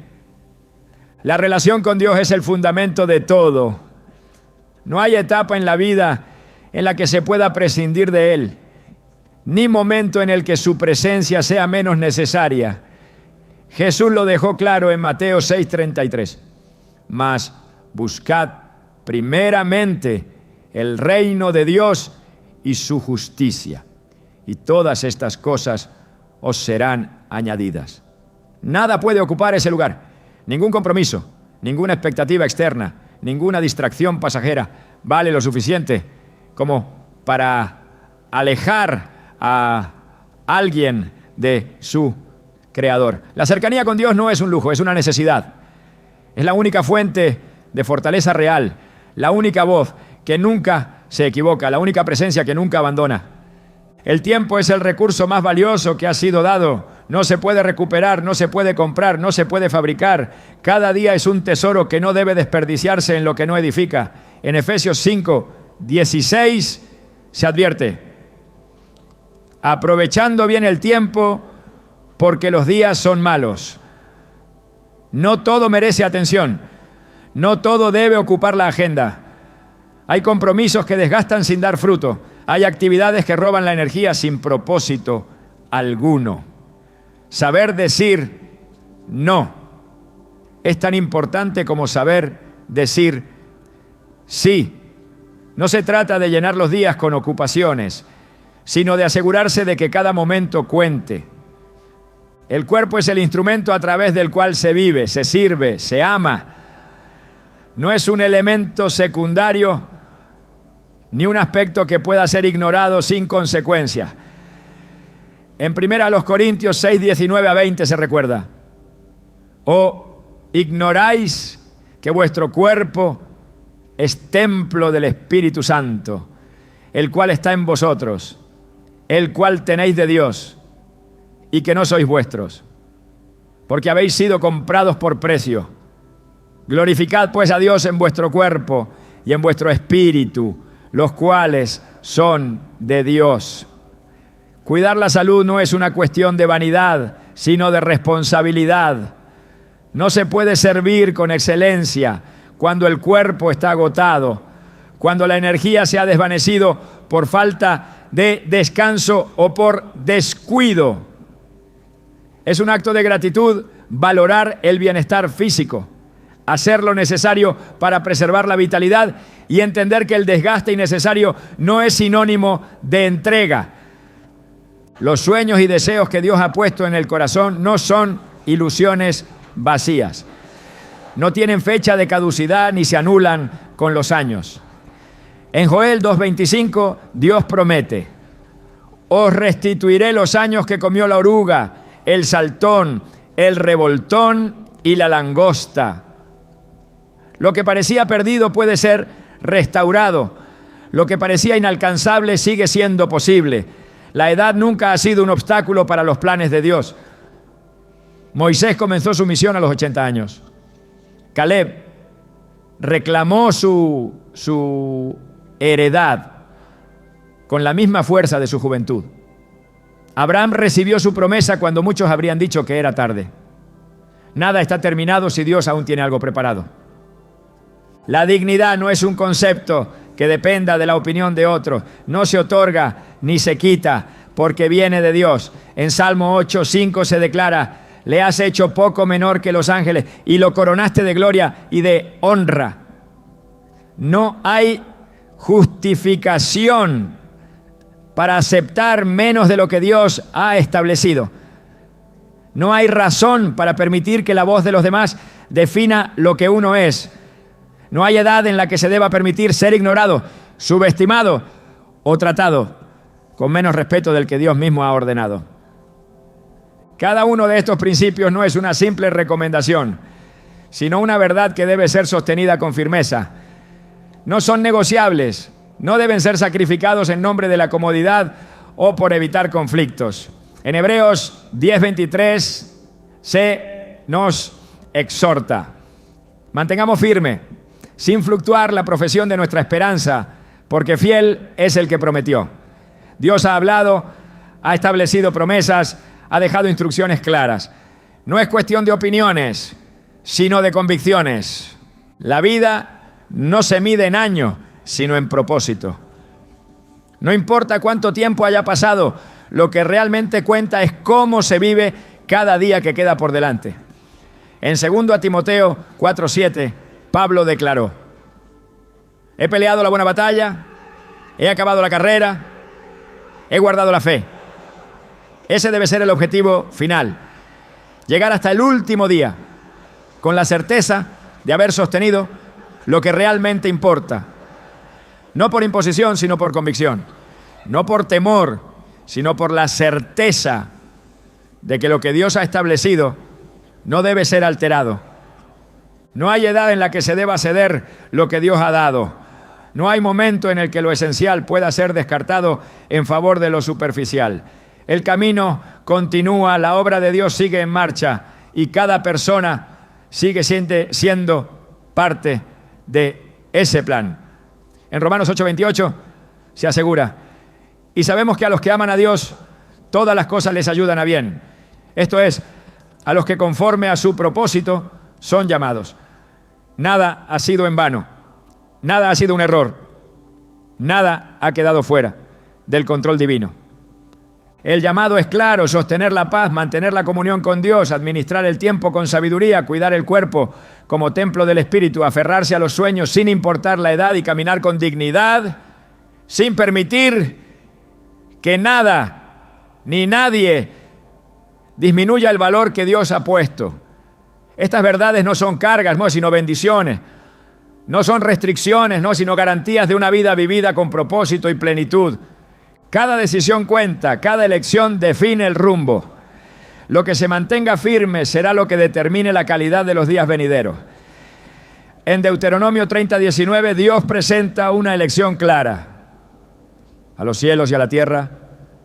[SPEAKER 1] La relación con Dios es el fundamento de todo. No hay etapa en la vida en la que se pueda prescindir de Él, ni momento en el que su presencia sea menos necesaria. Jesús lo dejó claro en Mateo 6:33. Mas buscad primeramente el reino de Dios y su justicia, y todas estas cosas os serán añadidas. Nada puede ocupar ese lugar, ningún compromiso, ninguna expectativa externa, ninguna distracción pasajera vale lo suficiente como para alejar a alguien de su Creador. La cercanía con Dios no es un lujo, es una necesidad. Es la única fuente de fortaleza real, la única voz que nunca se equivoca, la única presencia que nunca abandona. El tiempo es el recurso más valioso que ha sido dado. No se puede recuperar, no se puede comprar, no se puede fabricar. Cada día es un tesoro que no debe desperdiciarse en lo que no edifica. En Efesios 5:16 se advierte: aprovechando bien el tiempo, porque los días son malos. No todo merece atención, no todo debe ocupar la agenda. Hay compromisos que desgastan sin dar fruto. Hay actividades que roban la energía sin propósito alguno. Saber decir no es tan importante como saber decir sí. No se trata de llenar los días con ocupaciones, sino de asegurarse de que cada momento cuente. El cuerpo es el instrumento a través del cual se vive, se sirve, se ama. No es un elemento secundario ni un aspecto que pueda ser ignorado sin consecuencia. En 1 Corintios 6:19-20 se recuerda: ¿o ignoráis que vuestro cuerpo es templo del Espíritu Santo, el cual está en vosotros, el cual tenéis de Dios, y que no sois vuestros, porque habéis sido comprados por precio. Glorificad pues a Dios en vuestro cuerpo y en vuestro espíritu, los cuales son de Dios. Cuidar la salud no es una cuestión de vanidad, sino de responsabilidad. No se puede servir con excelencia cuando el cuerpo está agotado, cuando la energía se ha desvanecido por falta de descanso o por descuido. Es un acto de gratitud valorar el bienestar físico, hacer lo necesario para preservar la vitalidad y entender que el desgaste innecesario no es sinónimo de entrega. Los sueños y deseos que Dios ha puesto en el corazón no son ilusiones vacías. No tienen fecha de caducidad ni se anulan con los años. En Joel 2:25 Dios promete: os restituiré los años que comió la oruga, el saltón, el revoltón y la langosta. Lo que parecía perdido puede ser restaurado. Lo que parecía inalcanzable sigue siendo posible. La edad nunca ha sido un obstáculo para los planes de Dios. Moisés comenzó su misión a los 80 años. Caleb reclamó su heredad con la misma fuerza de su juventud. Abraham recibió su promesa cuando muchos habrían dicho que era tarde. Nada está terminado si Dios aún tiene algo preparado. La dignidad no es un concepto que dependa de la opinión de otros. No se otorga ni se quita porque viene de Dios. En Salmo 8:5 se declara: le has hecho poco menor que los ángeles y lo coronaste de gloria y de honra. No hay justificación para aceptar menos de lo que Dios ha establecido. No hay razón para permitir que la voz de los demás defina lo que uno es. No hay edad en la que se deba permitir ser ignorado, subestimado o tratado con menos respeto del que Dios mismo ha ordenado. Cada uno de estos principios no es una simple recomendación, sino una verdad que debe ser sostenida con firmeza. No son negociables, no deben ser sacrificados en nombre de la comodidad o por evitar conflictos. En Hebreos 10:23 se nos exhorta: mantengamos firme, sin fluctuar, la profesión de nuestra esperanza, porque fiel es el que prometió. Dios ha hablado, ha establecido promesas, ha dejado instrucciones claras. No es cuestión de opiniones, sino de convicciones. La vida no se mide en años, sino en propósito. No importa cuánto tiempo haya pasado, lo que realmente cuenta es cómo se vive cada día que queda por delante. En 2 Timoteo 4:7, Pablo declaró: he peleado la buena batalla, he acabado la carrera, he guardado la fe. Ese debe ser el objetivo final: llegar hasta el último día con la certeza de haber sostenido lo que realmente importa. No por imposición, sino por convicción. No por temor, sino por la certeza de que lo que Dios ha establecido no debe ser alterado. No hay edad en la que se deba ceder lo que Dios ha dado. No hay momento en el que lo esencial pueda ser descartado en favor de lo superficial. El camino continúa, la obra de Dios sigue en marcha y cada persona sigue siendo parte de ese plan. En Romanos 8:28 se asegura: y sabemos que a los que aman a Dios, todas las cosas les ayudan a bien. Esto es, a los que conforme a su propósito son llamados. Nada ha sido en vano, nada ha sido un error, nada ha quedado fuera del control divino. El llamado es claro: sostener la paz, mantener la comunión con Dios, administrar el tiempo con sabiduría, cuidar el cuerpo como templo del Espíritu, aferrarse a los sueños sin importar la edad y caminar con dignidad, sin permitir que nada ni nadie disminuya el valor que Dios ha puesto. Estas verdades no son cargas, no, sino bendiciones. No son restricciones, no, sino garantías de una vida vivida con propósito y plenitud. Cada decisión cuenta, cada elección define el rumbo. Lo que se mantenga firme será lo que determine la calidad de los días venideros. En Deuteronomio 30:19, Dios presenta una elección clara. A los cielos y a la tierra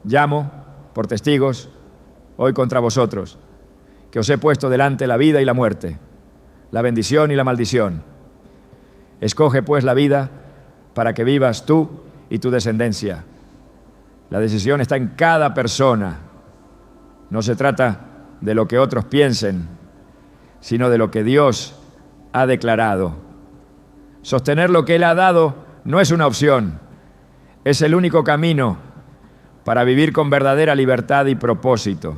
[SPEAKER 1] llamo por testigos hoy contra vosotros, que os he puesto delante la vida y la muerte, la bendición y la maldición. Escoge pues la vida para que vivas tú y tu descendencia. La decisión está en cada persona. No se trata de lo que otros piensen, sino de lo que Dios ha declarado. Sostener lo que Él ha dado no es una opción, es el único camino para vivir con verdadera libertad y propósito.